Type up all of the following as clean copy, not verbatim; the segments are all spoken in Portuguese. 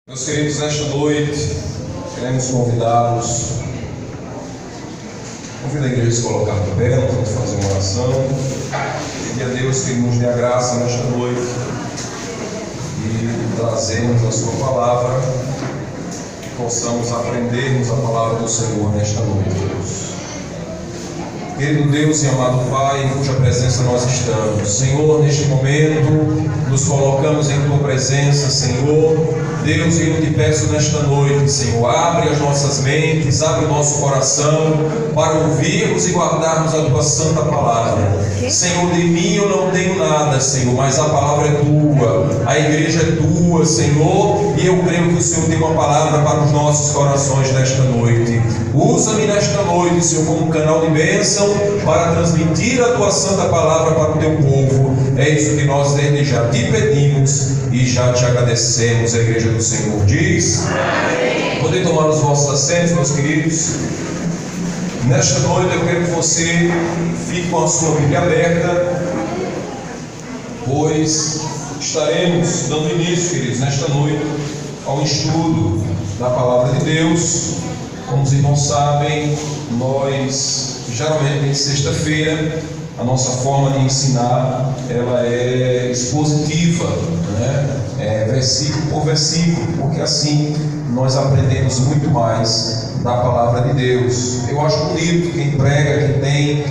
Meus queridos, nesta noite queremos convidá-los. Convido a igreja a se colocar de pé, nós vamos fazer uma oração. Pedir a Deus que nos dê a graça nesta noite e trazermos a sua palavra, que possamos aprendermos a palavra do Senhor nesta noite, Deus. Querido Deus e amado Pai, em cuja presença nós estamos, Senhor, neste momento nos colocamos em Tua presença, Senhor. Deus, eu te peço nesta noite, Senhor, abre as nossas mentes, abre o nosso coração para ouvirmos e guardarmos a Tua santa palavra. Senhor, de mim eu não tenho nada, Senhor, mas a palavra é Tua, a igreja é Tua, Senhor, e eu creio que o Senhor tem uma palavra para os nossos corações nesta noite. Usa-me nesta noite, Senhor, como um canal de bênção para transmitir a Tua santa palavra para o Teu povo. É isso que nós desde já te pedimos e já te agradecemos. A igreja do Senhor diz: amém. Podem tomar os vossos assentos, meus queridos. Nesta noite eu quero que você fique com a sua Bíblia aberta, pois estaremos dando início, queridos, nesta noite ao estudo da palavra de Deus. Como os irmãos sabem, nós geralmente em sexta-feira a nossa forma de ensinar ela é expositiva, né? Versículo por versículo, porque assim nós aprendemos muito mais da palavra de Deus. Eu acho bonito quem prega, quem tem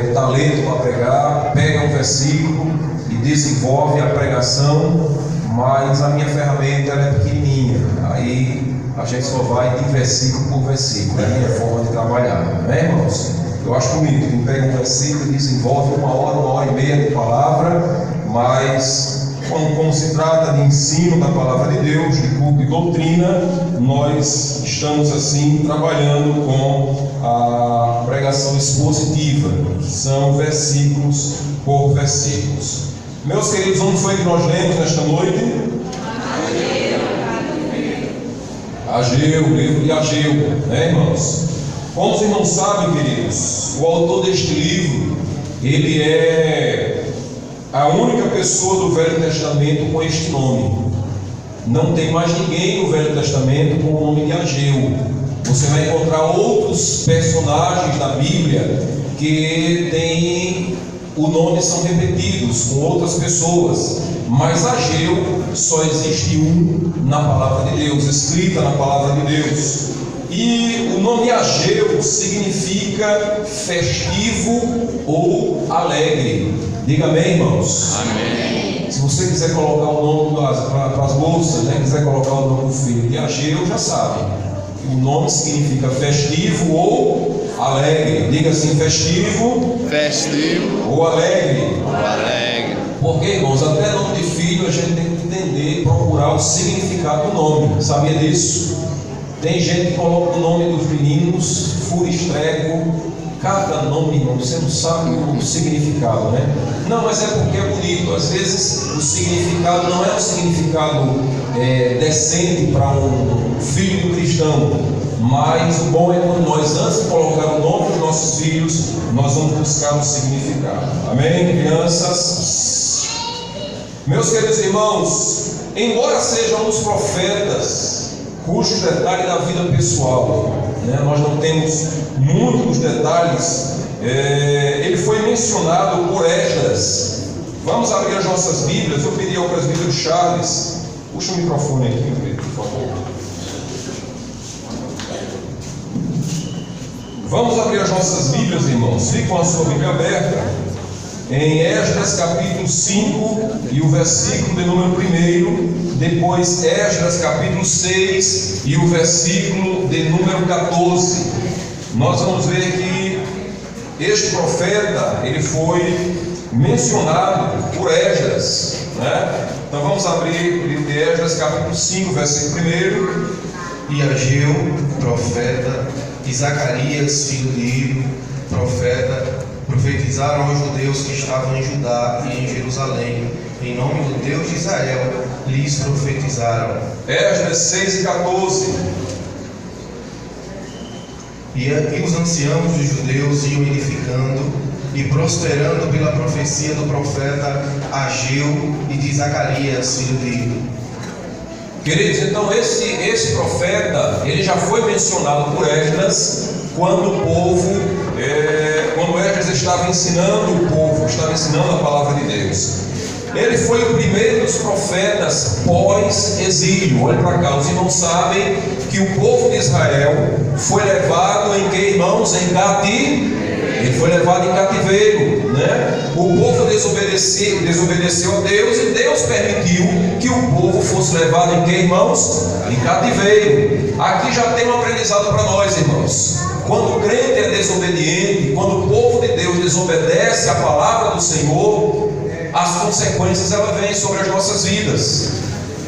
o talento para pregar, pega um versículo e desenvolve a pregação, mas a minha ferramenta ela é pequenininha, aí a gente só vai de versículo por versículo, é a minha forma de trabalhar, né, irmãos? Eu acho bonito quem pega um versículo e desenvolve uma hora e meia de palavra, mas como se trata de ensino da palavra de Deus, de culto e doutrina, nós estamos assim trabalhando com a pregação expositiva, que são versículos por versículos. Meus queridos, onde foi que nós lemos nesta noite? Ageu, o livro de Ageu, né, irmãos? Como os irmãos sabem, queridos, o autor deste livro, ele é a única pessoa do Velho Testamento com este nome. Não tem mais ninguém no Velho Testamento com o nome de Ageu. Você vai encontrar outros personagens da Bíblia que têm o nome, são repetidos com outras pessoas, mas Ageu só existe um na palavra de Deus, escrita na palavra de Deus. E o nome Ageu significa festivo ou alegre. Diga amém, irmãos? Amém. Se você quiser colocar o nome para as moças, né, quiser colocar o nome do filho de Ageu, já sabe. O nome significa festivo ou alegre. Diga assim: festivo ou alegre. Porque, irmãos, até nome de filho a gente tem que entender, procurar o significado do nome. Sabia disso? Tem gente que coloca o nome dos meninos furistreco, cada nome, irmão, você não sabe o significado, né? Não, mas é porque é bonito. Às vezes o significado não é um significado decente para um filho do cristão, mas o bom é quando nós, antes de colocar o nome dos nossos filhos, nós vamos buscar o significado. Amém, crianças? Meus queridos irmãos, embora seja um dos profetas cujos detalhes da vida pessoal, né, nós não temos muitos detalhes, ele foi mencionado por Esdras. Vamos abrir as nossas Bíblias. Eu pedi ao presbítero Charles, puxa o microfone aqui, por favor. Vamos abrir as nossas Bíblias, irmãos. Fique com a sua Bíblia aberta em Esdras capítulo 5 e o versículo de número 1, depois Esdras capítulo 6 e o versículo de número 14. Nós vamos ver que este profeta, ele foi mencionado por Esdras, né? Então vamos abrir o livro de Esdras capítulo 5, versículo 1. E Ageu, profeta, e Zacarias, filho de Ido, profeta, profetizaram aos judeus que estavam em Judá e em Jerusalém, em nome do Deus de Israel, lhes profetizaram. Esdras 6 e 14. E os anciãos dos judeus iam edificando e prosperando pela profecia do profeta Ageu e de Zacarias, filho de Ido. Queridos, então esse profeta, ele já foi mencionado por Esdras, quando o povo, quando Esdras estava ensinando o povo, estava ensinando a palavra de Deus. Ele foi o primeiro dos profetas pós-exílio. Olha para cá, os irmãos sabem que o povo de Israel foi levado em que, irmãos? Em cativeiro. Ele foi levado em cativeiro, né? O povo desobedeceu a Deus, e Deus permitiu que o povo fosse levado em que, irmãos? Em cativeiro. Aqui já tem um aprendizado para nós, irmãos. Quando o crente é desobediente, quando o povo de Deus desobedece a palavra do Senhor, as consequências elas vêm sobre as nossas vidas,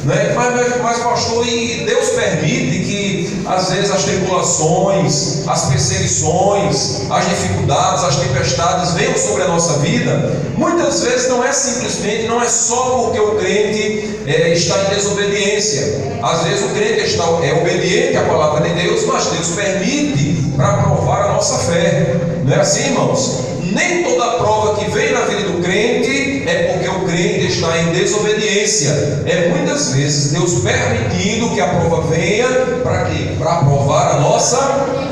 né? Mas pastor, e Deus permite que às vezes as tribulações, as perseguições, as dificuldades, as tempestades venham sobre a nossa vida? Muitas vezes não é simplesmente, não é só porque o crente está em desobediência. Às vezes o crente é obediente à palavra de Deus, mas Deus permite para provar a nossa fé. Não é assim, irmãos? Nem toda prova que vem na vida do crente é porque o crente está em desobediência. Muitas vezes Deus permitindo que a prova venha para quê? Para provar a nossa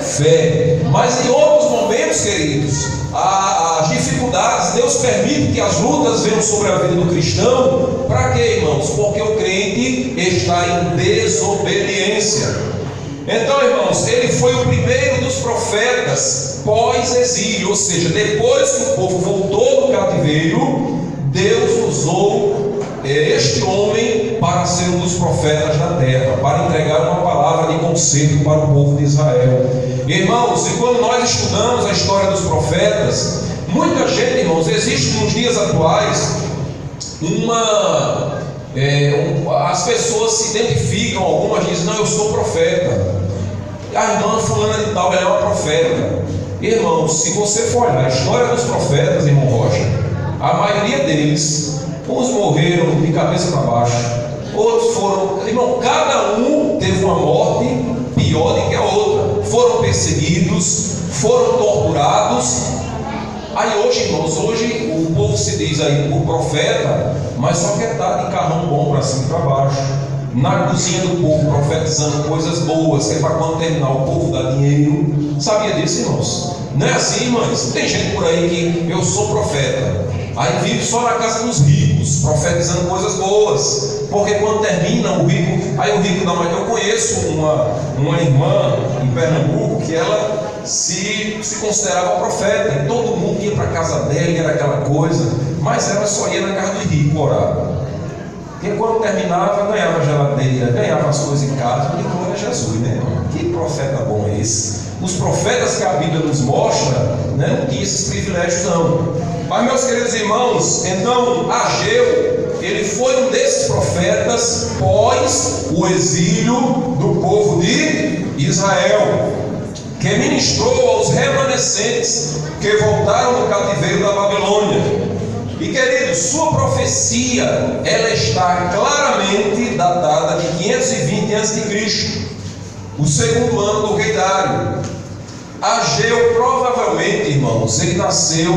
fé. Mas em outros momentos, queridos, as dificuldades, Deus permite que as lutas venham sobre a vida do cristão. Para quê, irmãos? Porque o crente está em desobediência. Então, irmãos, ele foi o primeiro dos profetas pós-exílio, ou seja, depois que o povo voltou do cativeiro, Deus usou este homem para ser um dos profetas da terra, para entregar uma palavra de conserto para o povo de Israel. Irmãos, e quando nós estudamos a história dos profetas, muita gente, irmãos, existe nos dias atuais as pessoas se identificam, algumas dizem: não, eu sou profeta. A irmã fulana de tal, ela é uma profeta. Irmãos, se você for olhar a história dos profetas, irmão Rocha, a maioria deles, uns morreram de cabeça para baixo, outros foram, irmão, cada um teve uma morte pior do que a outra. Foram perseguidos, foram torturados. Aí hoje, irmãos, hoje o povo se diz aí o profeta, mas só quer estar de carrão bom para cima e para baixo, na cozinha do povo, profetizando coisas boas, que é para quando terminar o povo dar dinheiro. Sabia disso, irmãos? Não é assim, irmãs? Tem gente por aí que eu sou profeta, aí vive só na casa dos ricos, profetizando coisas boas, porque quando termina o rico, aí o rico dá uma... Eu conheço uma irmã em Pernambuco que ela se considerava profeta, e todo mundo ia para a casa dela, e era aquela coisa, mas ela só ia na casa do rico orar. Porque quando terminava, ganhava geladeira, ganhava as coisas em casa. E glória a Jesus, né, irmão? Que profeta bom é esse? Os profetas que a Bíblia nos mostra, né, não tinham esses privilégios, não. Mas, meus queridos irmãos, então Ageu, ele foi um desses profetas pós o exílio do povo de Israel, que ministrou aos remanescentes que voltaram do cativeiro da Babilônia. E, queridos, sua profecia, ela está claramente datada de 520 a.C., o segundo ano do rei Dário. Ageu, provavelmente, irmãos, ele nasceu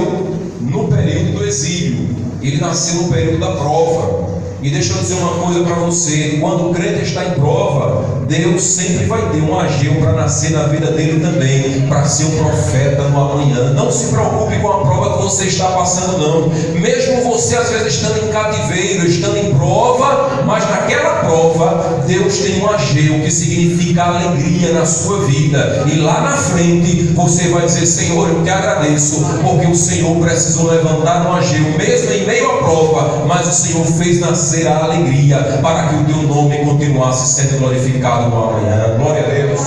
no período do exílio, ele nasceu no período da prova. E deixa eu dizer uma coisa para você: quando o crente está em prova, Deus sempre vai ter um Ageu para nascer na vida dele também, para ser um profeta no amanhã. Não se preocupe com a prova que você está passando, não. Mesmo você às vezes estando em cativeiro, estando em prova, mas naquela prova Deus tem um Ageu, que significa alegria na sua vida. E lá na frente você vai dizer: Senhor, eu te agradeço, porque o Senhor precisou levantar um Ageu, mesmo em meio à prova, mas o Senhor fez nascer a alegria para que o teu nome continuasse sendo glorificado no amanhã. Glória a Deus.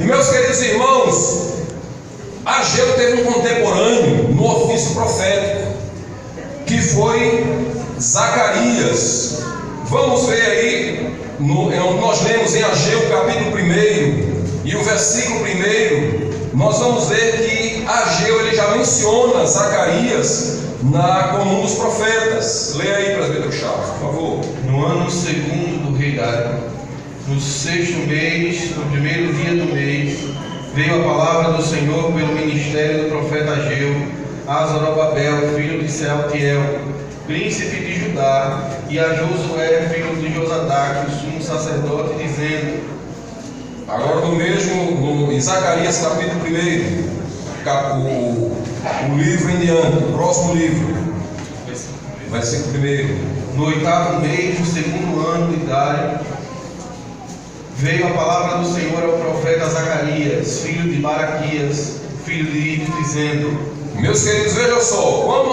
E, meus queridos irmãos, Ageu teve um contemporâneo no ofício profético, que foi Zacarias. Vamos ver aí, nós lemos em Ageu capítulo 1 e o versículo 1, nós vamos ver que Ageu ele já menciona Zacarias como um dos profetas. Leia aí, presbítero Charles, por favor. No ano segundo do rei Dário, no 6º mês, no 1º dia do mês, veio a palavra do Senhor pelo ministério do profeta Ageu a Zorobabel, filho de Sealtiel, príncipe de Judá, e a Josué, filho de de Josadaque, o sumo sacerdote, dizendo. Agora em Zacarias capítulo 1, o livro em diante, o próximo livro, versículo 1. No 8º mês do 2º ano de Dário, veio a palavra do Senhor ao profeta Zacarias, filho de Baraquias, filho de Ido, dizendo. Meus queridos, vejam só, quando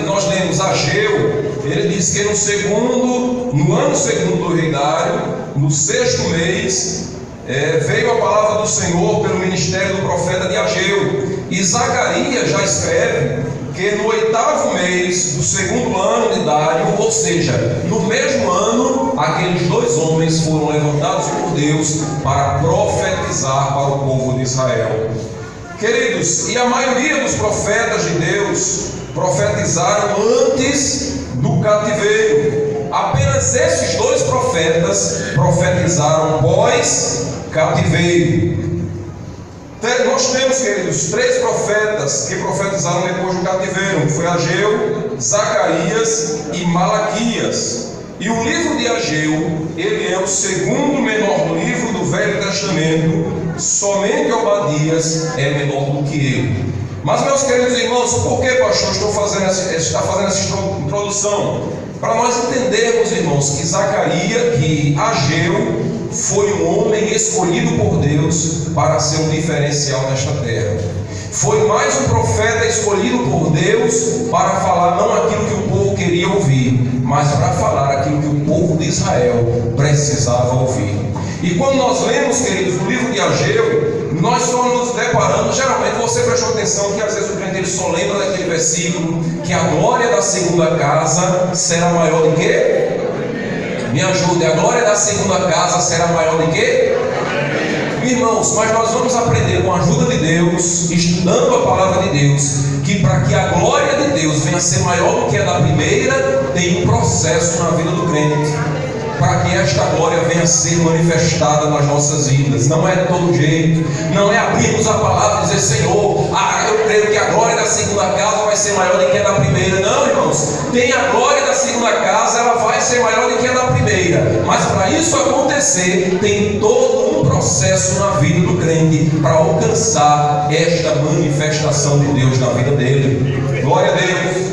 nós lemos Ageu, ele diz que no ano segundo do rei Dário, no 6º mês, veio a palavra do Senhor pelo ministério do profeta de Ageu. E Zacarias já escreve que no 8º mês do 2º ano de Dário, ou seja, no mesmo ano, aqueles dois homens foram levantados por Deus para profetizar para o povo de Israel. Queridos, e a maioria dos profetas de Deus profetizaram antes do cativeiro. Apenas esses dois profetas profetizaram pós-cativeiro. Nós temos, queridos, 3 profetas que profetizaram depois do cativeiro. Foi Ageu, Zacarias e Malaquias. E o livro de Ageu, ele é o segundo menor livro do Velho Testamento. Somente Obadias é menor do que ele. Mas, meus queridos irmãos, por que, pastor, está fazendo essa introdução? Para nós entendermos, irmãos, que Ageu foi um homem escolhido por Deus para ser um diferencial nesta terra. Foi mais um profeta escolhido por Deus para falar não aquilo que o povo queria ouvir, mas para falar aquilo que o povo de Israel precisava ouvir. E quando nós lemos, queridos, o livro de Ageu, nós só nos deparamos, geralmente você prestou atenção que às vezes o crente ele só lembra daquele versículo que a glória da segunda casa será maior do que? Me ajude, a glória da segunda casa será maior do que? Irmãos, mas nós vamos aprender com a ajuda de Deus, estudando a palavra de Deus, que para que a glória de Deus venha a ser maior do que a da primeira, tem um processo na vida do crente. Para que esta glória venha a ser manifestada nas nossas vidas. Não é de todo jeito. Não é abrirmos a palavra e dizer, Senhor, eu creio que a glória da segunda casa vai ser maior do que a da primeira. Não, irmãos. Tem a glória da segunda casa, ela vai ser maior do que a da primeira. Mas para isso acontecer, tem todo um processo na vida do crente para alcançar esta manifestação de Deus na vida dele. Glória a Deus.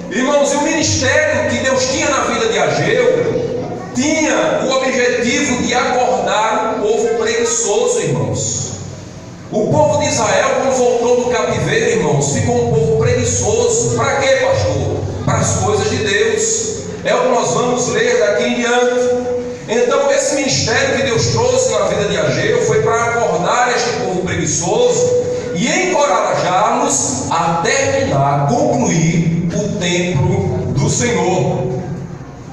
Irmãos, e o ministério que Deus tinha na vida de Ageu tinha o objetivo de acordar o povo preguiçoso, irmãos. O povo de Israel, quando voltou do cativeiro, irmãos, ficou um povo preguiçoso. Para quê, pastor? Para as coisas de Deus. É o que nós vamos ler daqui em diante. Então, esse ministério que Deus trouxe na vida de Ageu foi para acordar este povo preguiçoso e encorajá-los a terminar, concluir o templo do Senhor.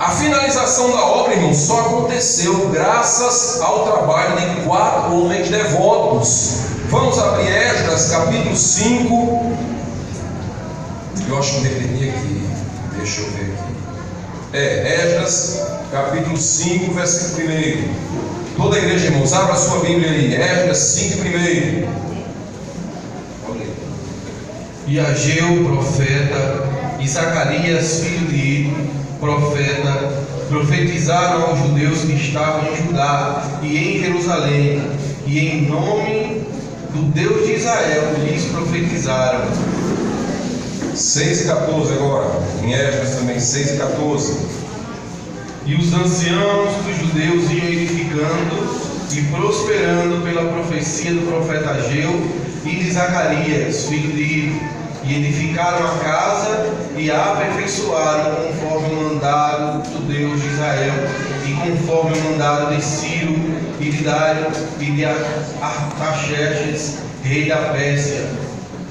A finalização da obra, irmãos, só aconteceu graças ao trabalho de 4 homens devotos. Vamos abrir Esdras, capítulo 5. Eu acho que eu repeti aqui. Deixa eu ver aqui. Esdras, capítulo 5, versículo 1. Toda a igreja, irmãos, abra a sua Bíblia aí. Esdras 5, 1. E Ageu, profeta, e Zacarias, filho de Ido, profeta, profetizaram aos judeus que estavam em Judá e em Jerusalém, e em nome do Deus de Israel lhes profetizaram. 6 e 14 agora, em Esdras também, 6 e 14. E os anciãos dos judeus iam edificando e prosperando pela profecia do profeta Ageu e de Zacarias, filho de Ido, e edificaram a casa e a aperfeiçoaram conforme o mandado do Deus de Israel e conforme o mandado de Ciro e de Dário e de Artaxerxes, rei da Pérsia.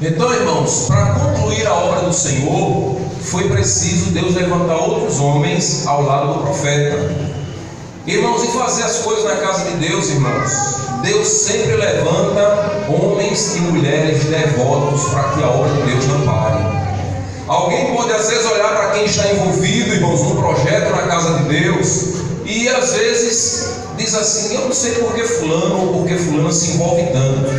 Então, irmãos, para concluir a obra do Senhor, foi preciso Deus levantar outros homens ao lado do profeta. Irmãos, e fazer as coisas na casa de Deus, irmãos, Deus sempre levanta homens e mulheres devotos para que a obra de Deus não pare. Alguém pode às vezes olhar para quem está envolvido, irmãos, num projeto na casa de Deus e às vezes diz assim, eu não sei por que fulano ou por que fulana se envolve tanto.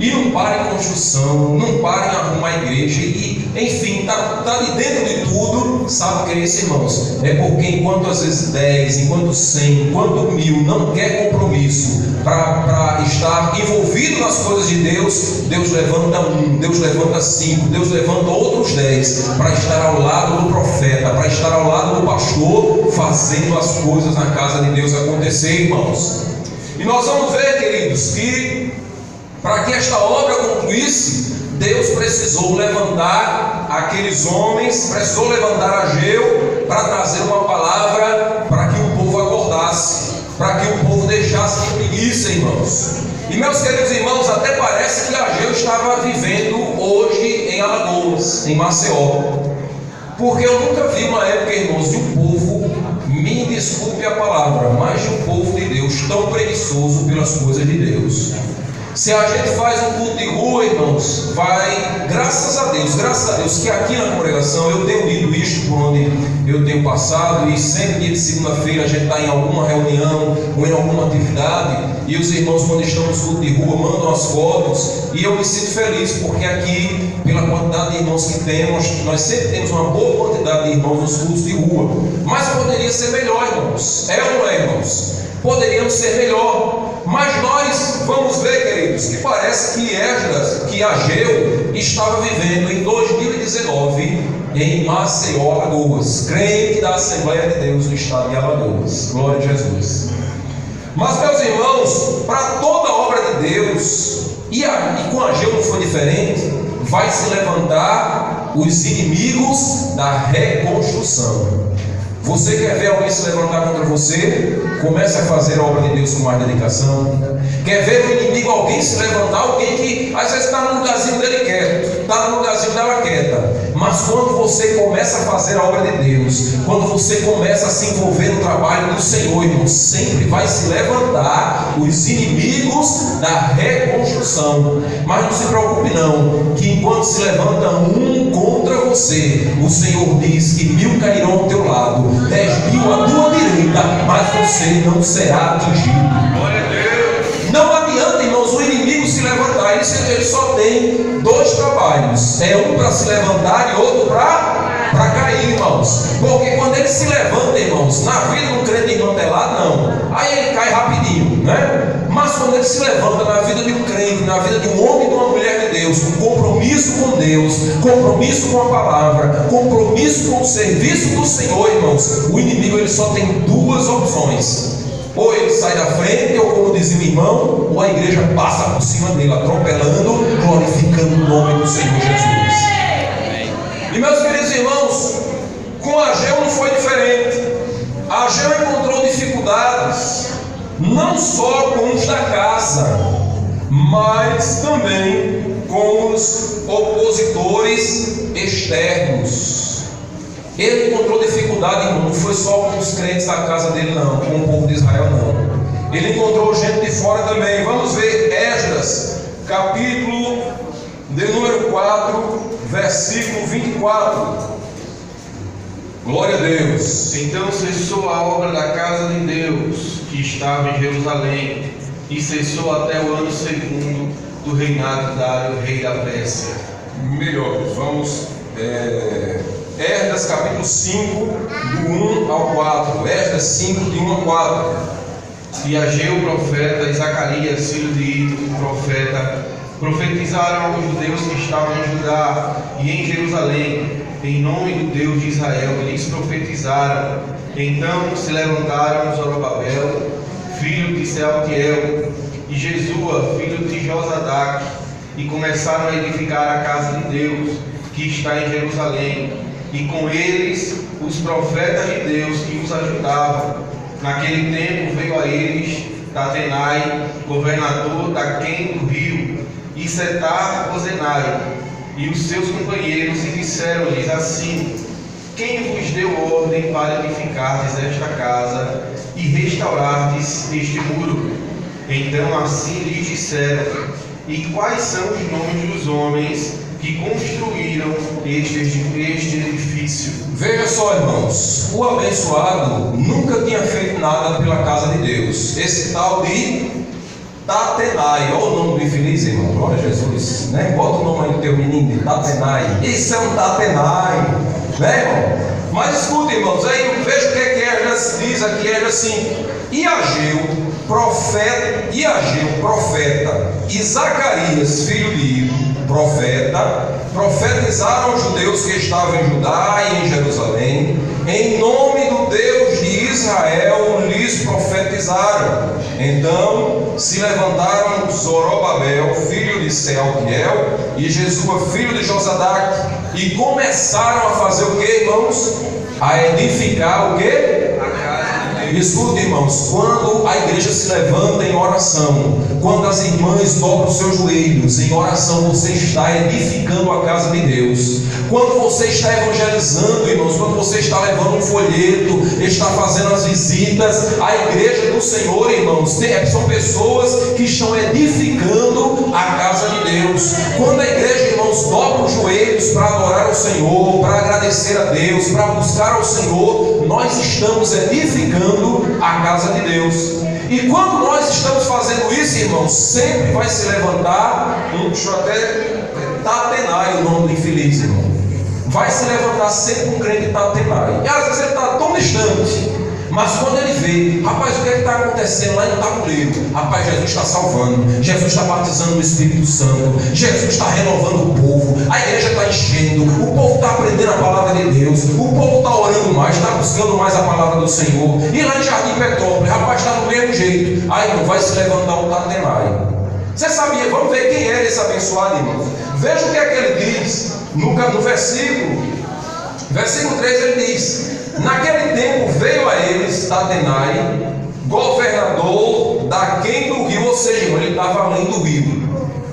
e não para em construção, não para em arrumar a igreja, e enfim, está ali dentro de tudo. Sabe o que é isso, irmãos? É porque enquanto às vezes 10, enquanto 100, enquanto 1000 não quer compromisso para estar envolvido nas coisas de Deus, Deus levanta 1, Deus levanta 5, Deus levanta outros 10 para estar ao lado do profeta, para estar ao lado do pastor, fazendo as coisas na casa de Deus acontecer, irmãos. E nós vamos ver, queridos, que para que esta obra concluísse, Deus precisou levantar aqueles homens, precisou levantar Ageu para trazer uma palavra para que o povo acordasse, para que o povo deixasse de preguiça, irmãos. E meus queridos irmãos, até parece que Ageu estava vivendo hoje em Alagoas, em Maceió, porque eu nunca vi uma época, irmãos, de um povo, me desculpe a palavra, mas de um povo de Deus tão preguiçoso pelas coisas de Deus. Se a gente faz um culto de rua, irmãos, vai, graças a Deus, que aqui na congregação eu tenho lido isto por onde eu tenho passado, e sempre dia de segunda-feira a gente está em alguma reunião ou em alguma atividade, e os irmãos, quando estão no culto de rua, mandam as fotos, e eu me sinto feliz, porque aqui, pela quantidade de irmãos que temos, nós sempre temos uma boa quantidade de irmãos nos cultos de rua, mas poderia ser melhor, irmãos, é ou não é, irmãos? Poderíamos ser melhor, mas nós vamos ver, queridos, que parece que Ageu estava vivendo em 2019 em Maceió, Alagoas, crente da Assembleia de Deus no estado de Alagoas. Glória a Jesus. Mas, meus irmãos, para toda a obra de Deus, e com Ageu não foi diferente, vai se levantar os inimigos da reconstrução. Você quer ver alguém se levantar contra você? Comece a fazer a obra de Deus com mais dedicação. Quer ver o inimigo, alguém se levantar, alguém que às vezes está no lugarzinho dele quieto, está no lugarzinho dela quieta, mas quando você começa a fazer a obra de Deus, quando você começa a se envolver no trabalho do Senhor, irmão, sempre vai se levantar os inimigos da reconstrução. Mas não se preocupe não, que enquanto se levanta um contra você, o Senhor diz que 1000 cairão ao teu lado, 10.000 à tua direita, mas você não será atingido. Glória a Deus. Não adianta, irmãos, o inimigo se levantar. Ele só tem 2 trabalhos: é um para se levantar e outro para cair, irmãos. Porque quando ele se levanta, irmãos, na vida de um crente desmantelado, não, aí ele cai rapidinho, né? Mas quando ele se levanta na vida de um crente, na vida de um homem e de uma mulher de Deus, com compromisso com Deus, compromisso com a palavra, compromisso com o serviço do Senhor, irmãos, o inimigo ele só tem 2 opções: ou ele sai da frente, ou como dizia o irmão, ou a igreja passa por cima dele, atropelando, glorificando o nome do Senhor Jesus. E meus queridos irmãos, com Ageu não foi diferente. Ageu encontrou dificuldades, não só com os da casa, mas também com os opositores externos. Ele encontrou dificuldade, irmão, não foi só com os crentes da casa dele, não, com o povo de Israel, não. Ele encontrou gente de fora também. Vamos ver Esdras, capítulo de número 4, versículo 24. Glória a Deus. Então cessou a obra da casa de Deus, que estava em Jerusalém, e cessou até o ano 2º do reinado de Dário, rei da Pérsia. Melhor, vamos... Esdras capítulo 5, do 1 ao 4. Esdras 5, de 1 a 4. E Ageu, profeta, e Zacarias, filho de Ido, profeta, profetizaram aos judeus que estavam em Judá e em Jerusalém, em nome do Deus de Israel, e lhes profetizaram. Então se levantaram Zorobabel, filho de Sealtiel, e Jesua, filho de Josadac, e começaram a edificar a casa de Deus, que está em Jerusalém, e com eles os profetas de Deus que os ajudavam. Naquele tempo veio a eles Tatenai, governador da Quem do rio, e Setar-Bozenai, e os seus companheiros, e disseram-lhes assim: quem vos deu ordem para edificardes esta casa e restaurardes este muro? Então assim lhes disseram: e quais são os nomes dos homens que construíram este edifício? Veja só, irmãos, o abençoado nunca tinha feito nada pela casa de Deus. Esse tal de Tatenai, olha o nome do infeliz, irmão. Glória a Jesus, né? Bota o nome aí do teu menino de Tatenai. Isso é um Tatenai, né, irmão? Mas escuta, irmãos, aí veja o que é que Esdras diz aqui. Esdras assim: e Ageu, profeta, e Zacarias, filho de Ido, profeta, profetizaram os judeus que estavam em Judá e em Jerusalém, em nome do Deus de Israel lhes profetizaram. Então se levantaram Zorobabel, filho de Sealtiel, e Jesua, filho de Josadaque, e começaram a fazer o que, irmãos? A edificar o que? Escuta, irmãos, quando a igreja se levanta em oração, quando as irmãs dobram os seus joelhos em oração, você está edificando a casa de Deus. Quando você está evangelizando, irmãos, quando você está levando um folheto, está fazendo as visitas, a igreja do Senhor, irmãos, são pessoas que estão edificando a casa de Deus. Quando a igreja, irmãos, dobra os joelhos para adorar o Senhor, para agradecer a Deus, para buscar ao Senhor, nós estamos edificando a casa de Deus. E quando nós estamos fazendo isso, irmãos, sempre vai se levantar deixa eu até Tatenai, o nome do infeliz, irmão. Vai se levantar sempre um crente Tatenai. E às vezes ele está tão distante, mas quando ele vê, rapaz, o que é que está acontecendo lá no tabuleiro? Rapaz, Jesus está salvando, Jesus está batizando no Espírito Santo, Jesus está renovando o povo, a igreja está enchendo, o povo está aprendendo a palavra de Deus, o povo está orando mais, está buscando mais a palavra do Senhor. E lá em Jardim Petrópolis, rapaz, está do mesmo jeito. Aí não vai se levantar um Tatenai. Você sabia? Vamos ver quem era esse abençoado, irmão. Veja o que é que ele diz no versículo 3. Ele diz: naquele tempo veio a eles Tatenai, governador daquém do rio. Ou seja, ele estava além do rio.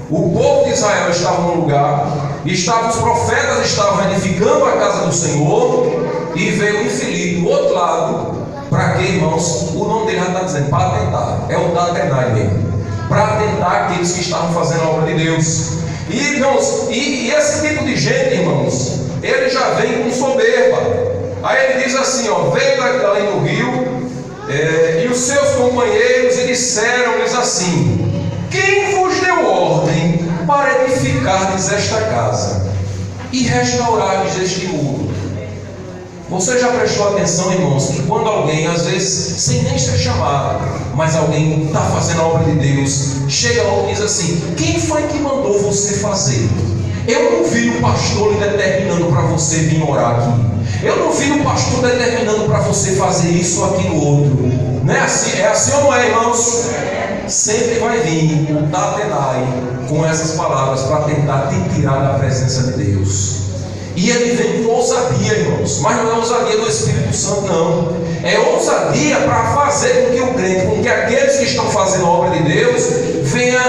O povo de Israel estava no lugar, os profetas estavam edificando a casa do Senhor, e veio o infeliz do outro lado. Para quê, irmãos? O nome dele já está dizendo, para tentar. É o Tatenai mesmo, para tentar aqueles que estavam fazendo a obra de Deus. E, irmãos, e esse tipo de gente, irmãos, ele já vem com soberba. Aí ele diz assim, veio além do rio, e os seus companheiros, e disseram-lhes assim: quem vos deu ordem para edificardes esta casa e restaurardes este muro? Você já prestou atenção, irmãos, que quando alguém, às vezes, sem nem ser chamado, mas alguém está fazendo a obra de Deus, chega lá e diz assim: quem foi que mandou você fazer? Eu não vi o pastor lhe determinando para você vir orar aqui. Eu não vi o pastor determinando para você fazer isso ou aquilo outro. Não é assim? É assim ou não é, irmãos? Sempre vai vir o Tatenai com essas palavras para tentar te tirar da presença de Deus. E ele vem com ousadia, irmãos. Mas não é ousadia do Espírito Santo, não. É ousadia para fazer com que o crente, com que aqueles que estão fazendo a obra de Deus, venha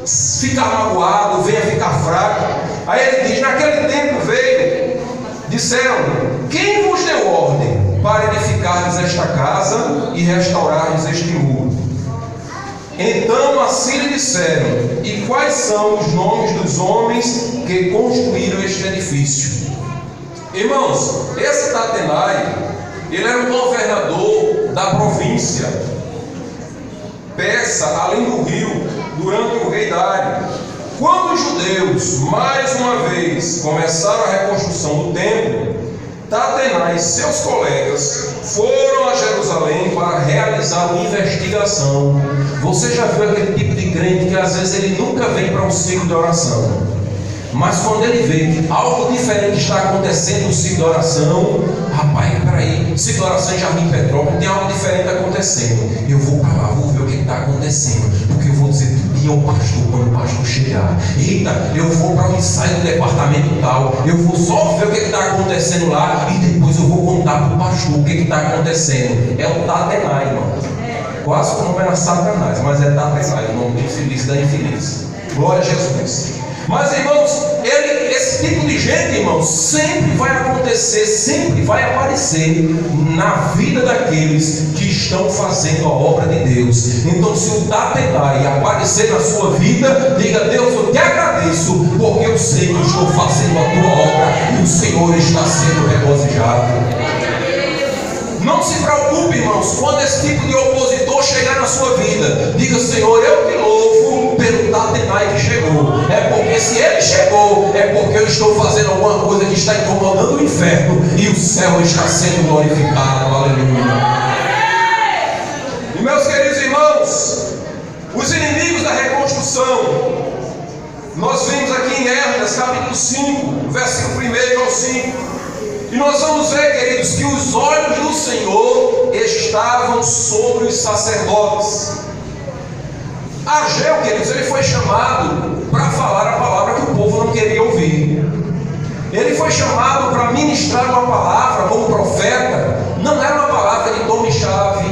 ficar magoado, venha ficar fraco. Aí ele diz: naquele tempo veio, disseram: quem vos deu ordem para edificardes esta casa e restaurardes este muro? Então assim lhe disseram: e quais são os nomes dos homens que construíram este edifício? Irmãos, esse Tatenai, ele era o governador da província persa, além do rio, durante o rei Dário. Quando os judeus, mais uma vez, começaram a reconstrução do templo, Tatenai e seus colegas foram a Jerusalém para realizar uma investigação. Você já viu aquele tipo de crente que às vezes ele nunca vem para um ciclo de oração, mas quando ele vê que algo diferente está acontecendo no ciclo de oração, rapaz, peraí, ciclo de oração em Jardim Petrópolis, tem algo diferente acontecendo. Eu vou para lá, vou ver o que está acontecendo, porque eu vou dizer tudo ao pastor quando o pastor chegar. Eita, eu vou para o ensaio do departamento tal, eu vou só ver o que está acontecendo lá e depois eu vou contar para o pastor o que está acontecendo. É o Tatenai, irmão. Quase que o nome era Satanás, mas é Tatenai, o nome do infeliz da infeliz. Glória a Jesus. Mas, irmãos, esse tipo de gente, irmãos, sempre vai acontecer, sempre vai aparecer na vida daqueles que estão fazendo a obra de Deus. Então, se o Tatenai aparecer na sua vida, diga: Deus, eu te agradeço, porque eu sei que eu estou fazendo a tua obra e o Senhor está sendo regozijado. Não se preocupe, irmãos, quando esse tipo de opositor chegar na sua vida. Diga: Senhor, eu porque se ele chegou, é porque eu estou fazendo alguma coisa que está incomodando o inferno e o céu está sendo glorificado. Aleluia. E meus queridos irmãos, os inimigos da reconstrução, nós vimos aqui em Esdras capítulo 5, versículo 1 ao 5, e nós vamos ver, queridos, que os olhos do Senhor estavam sobre os sacerdotes. Ageu, queridos, ele foi chamado para falar a palavra que o povo não queria ouvir. Ele foi chamado para ministrar uma palavra como profeta. Não era uma palavra de tome chave,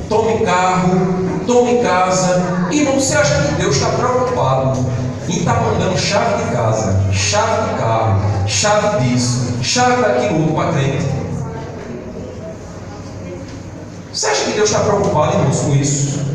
tome carro, tome casa. E não se acha que Deus está preocupado em estar mandando chave de casa, chave de carro, chave disso, chave daquilo outro para crente. Você acha que Deus está preocupado, irmãos, com isso?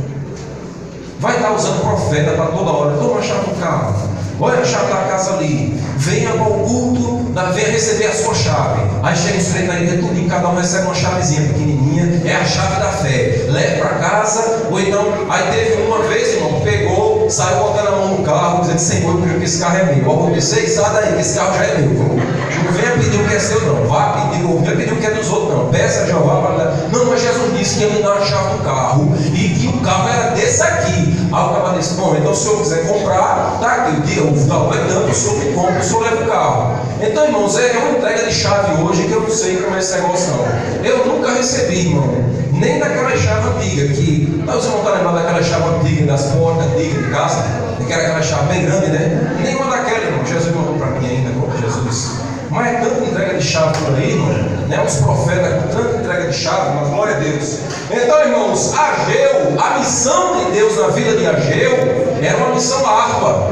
Vai estar usando profeta para toda hora. Toma a chave do carro, olha a chave da casa ali, venha ao culto, venha receber a sua chave. Aí chega os três na igreja, tudo, cada um recebe uma chavezinha pequenininha, é a chave da fé. Leve para casa, ou então, aí teve uma vez, irmão, pegou, saiu botando a mão no carro, dizendo: Senhor, eu creio que esse carro é meu. Ó, você sai daí, que esse carro já é meu. Não venha pedir o que é seu, não. Vá pedir, não venha pedir o que é dos outros, não. Peça a Jeová para dar. Não, mas Jesus disse que ia me dar a chave do carro e que o carro era desse aqui. Aí o cara disse: bom, então se o senhor quiser comprar, tá aqui, o valor é tanto, o senhor que compra, o senhor leva o carro. Então, irmãos, é uma entrega de chave hoje que eu não sei como é esse negócio, não. Eu nunca recebi, irmão, nem daquela chave antiga que, você não está lembrado daquela chave antiga das portas antigas de casa, que era aquela chave bem grande, né? Nenhuma daquela, irmão. Jesus mandou para mim ainda, como Jesus. Mas é tanta entrega de chave por aí, irmão, né? Os profetas com tanta entrega de chave, mas glória a Deus. Então, irmãos, Ageu, a missão de Deus na vida de Ageu era uma missão árdua,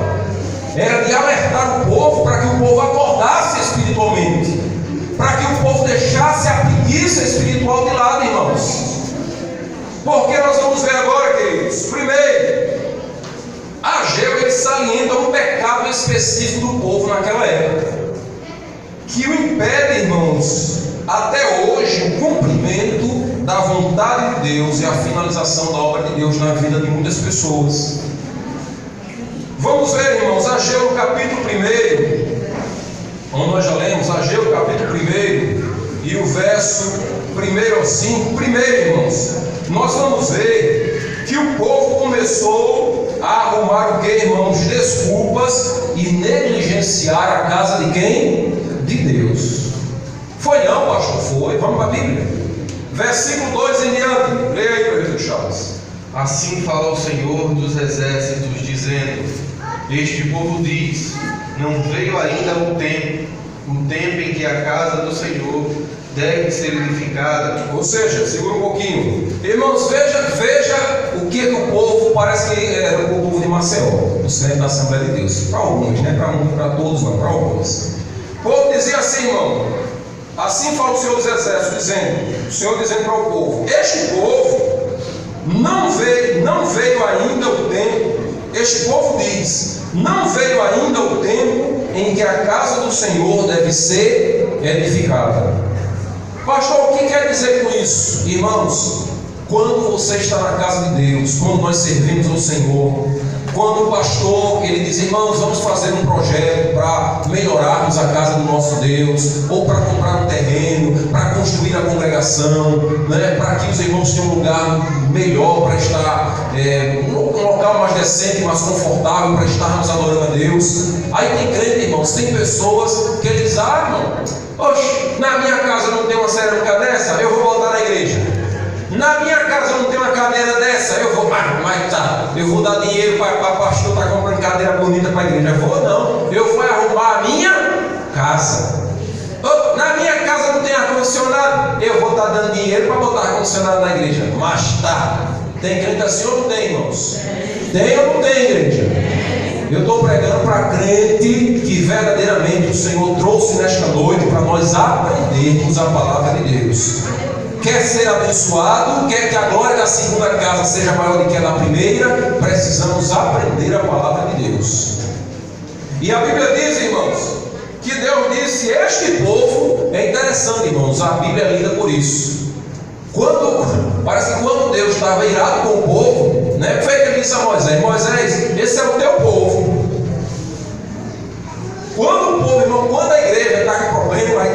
era de alertar o povo para que o povo acordasse espiritualmente, para que o povo deixasse a preguiça espiritual de lado, irmãos. Porque nós vamos ver agora, queridos, primeiro, Ageu ele salienta um pecado específico do povo naquela época, que o impede, irmãos, até hoje, o cumprimento da vontade de Deus e a finalização da obra de Deus na vida de muitas pessoas. Vamos ver, irmãos, Ageu no capítulo 1, onde nós já lemos, Ageu capítulo 1 e o verso 1 ao 5. Primeiro, irmãos, nós vamos ver que o povo começou a arrumar o que, irmãos? Desculpas e negligenciar a casa de quem? De Deus. Foi não, pastor? Foi. Vamos para a Bíblia. Versículo 2 em diante. Leia aí, presbítero Charles. Assim fala o Senhor dos exércitos, dizendo: este povo diz, não veio ainda o tempo em que a casa do Senhor deve ser edificada. Ou seja, segura um pouquinho. Irmãos, veja o que o povo, parece que era o povo de Maceió, do centro da Assembleia de Deus. Para alguns, né? Para todos não, para alguns. O povo dizia assim, irmão: assim fala o Senhor dos exércitos, dizendo, o Senhor dizendo para o povo: este povo não veio ainda o tempo. Este povo diz: não veio ainda o tempo em que a casa do Senhor deve ser edificada. Pastor, o que quer dizer com isso? Irmãos, quando você está na casa de Deus, quando nós servimos ao Senhor, quando o pastor ele diz: irmãos, vamos fazer um projeto para melhorarmos a casa do nosso Deus, ou para comprar um terreno, para construir a congregação, né, para que os irmãos tenham um lugar melhor para estar, um local mais decente, mais confortável para estarmos adorando a Deus. Aí tem crente, irmãos, tem pessoas que eles dizem: irmão, oxe, na minha casa não tem uma cerâmica dessa, eu vou voltar na igreja. Na minha casa não tem uma cadeira dessa, eu vou dar dinheiro para pastor estar comprando cadeira bonita para a igreja. Eu vou arrumar a minha casa. Na minha casa não tem ar-condicionado, eu vou estar dando dinheiro para botar ar-condicionado na igreja. Mas tem crente assim ou não tem, irmãos? Tem ou não tem, igreja? Eu estou pregando para crente que verdadeiramente o Senhor trouxe nesta noite para nós aprendermos a palavra de Deus. Quer ser abençoado, quer que a glória da segunda casa seja maior do que a da primeira, precisamos aprender a palavra de Deus. E a Bíblia diz, irmãos, que Deus disse: este povo, é interessante, irmãos, a Bíblia é linda por isso. Parece que quando Deus estava irado com o povo, né, foi que ele disse a Moisés: Moisés, esse é o teu povo.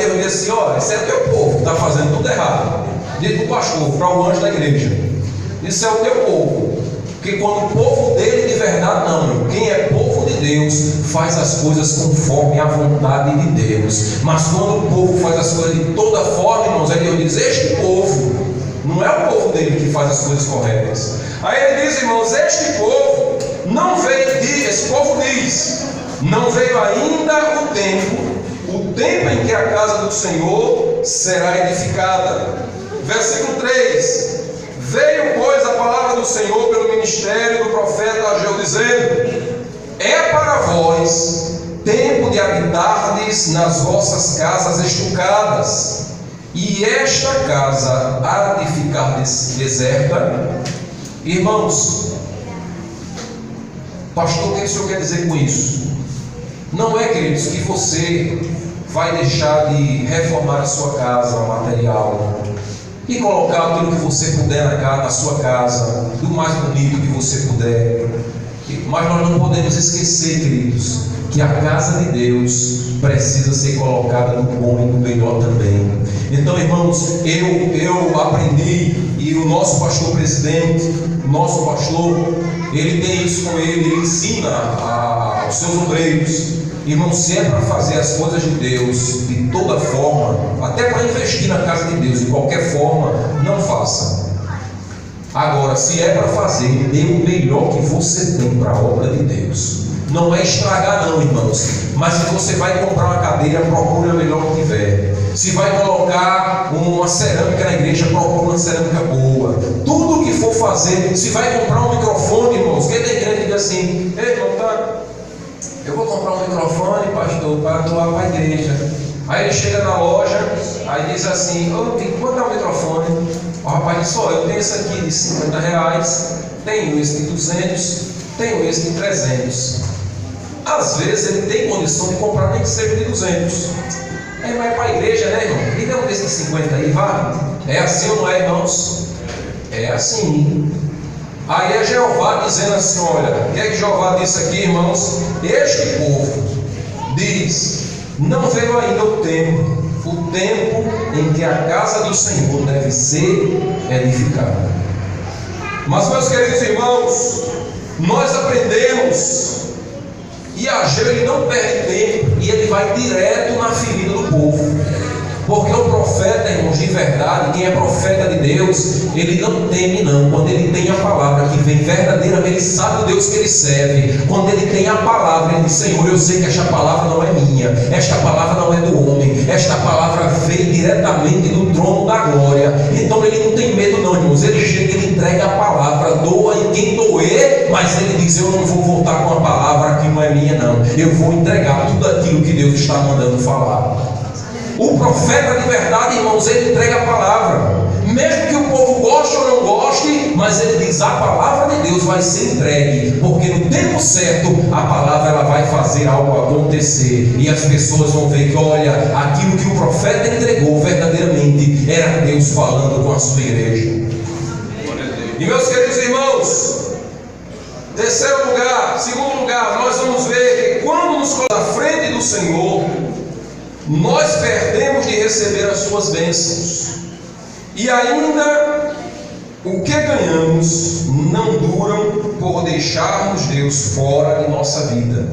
Deus diz assim: olha, esse é o teu povo que está fazendo tudo errado. Diz para o pastor, para o anjo da igreja: isso é o teu povo. Porque quando o povo dele de verdade, não, quem é povo de Deus faz as coisas conforme a vontade de Deus. Mas quando o povo faz as coisas de toda forma, irmãos, aí Deus diz: este povo, não é o povo dele que faz as coisas corretas. Aí ele diz, irmãos, este povo não veio, esse povo diz, não veio ainda o tempo em que a casa do Senhor será edificada. Versículo 3: veio, pois, a palavra do Senhor pelo ministério do profeta Ageu, dizendo: é para vós tempo de habitardes nas vossas casas estucadas, e esta casa há de ficar deserta. Irmãos, pastor, o que o senhor quer dizer com isso? Não é, queridos, que você vai deixar de reformar a sua casa material e colocar tudo que você puder na sua casa, do mais bonito que você puder. Mas nós não podemos esquecer, queridos, que a casa de Deus precisa ser colocada no bom e no melhor também. Então, irmãos, eu aprendi, e o nosso pastor presidente, nosso pastor, ele tem isso com ele ensina aos seus obreiros: irmãos, se é para fazer as coisas de Deus de toda forma, até para investir na casa de Deus de qualquer forma, não faça. Agora, se é para fazer, dê o melhor que você tem para a obra de Deus. Não é estragar não, irmãos, mas se você vai comprar uma cadeira, procure a melhor que tiver. Se vai colocar uma cerâmica na igreja, procure uma cerâmica boa. Tudo que for fazer, se vai comprar um microfone, irmãos, quem tem crente diz assim: ei, irmão, eu vou comprar um microfone, pastor, para doar para a igreja. Aí ele chega na loja, aí diz assim: quanto é o microfone? O rapaz diz: eu tenho esse aqui de R$50, tenho esse de 200, tenho esse de 300. Às vezes ele tem condição de comprar nem que seja de 200. Aí vai para a igreja, né, irmão? Me dá um desse de 50 aí, vá. É assim ou não é, irmãos? É assim. Aí é Jeová dizendo assim: olha, o que é que Jeová disse aqui, irmãos? Este povo diz: não veio ainda o tempo em que a casa do Senhor deve ser edificada. Mas, meus queridos irmãos, nós aprendemos, e Ageu ele não perde tempo, e ele vai direto na ferida do povo. Porque o profeta, irmãos, de verdade, quem é profeta de Deus, ele não teme não. Quando ele tem a palavra que vem verdadeiramente, ele sabe o Deus que ele serve. Quando ele tem a palavra, ele diz: Senhor, eu sei que esta palavra não é minha, esta palavra não é do homem, esta palavra veio diretamente do trono da glória. Então ele não tem medo não, irmãos. Ele chega, ele entrega a palavra, doa em quem doer, mas ele diz: eu não vou voltar com a palavra que não é minha não, eu vou entregar tudo aquilo que Deus está mandando falar. O profeta de verdade, irmãos, ele entrega a palavra, mesmo que o povo goste ou não goste, mas ele diz: a palavra de Deus vai ser entregue, porque no tempo certo a palavra ela vai fazer algo acontecer, e as pessoas vão ver que, olha, aquilo que o profeta entregou verdadeiramente era Deus falando com a sua igreja. E meus queridos irmãos, segundo lugar, nós vamos ver que quando nos colocamos à frente do Senhor, nós perdemos de receber as suas bênçãos, e ainda o que ganhamos não duram por deixarmos Deus fora de nossa vida.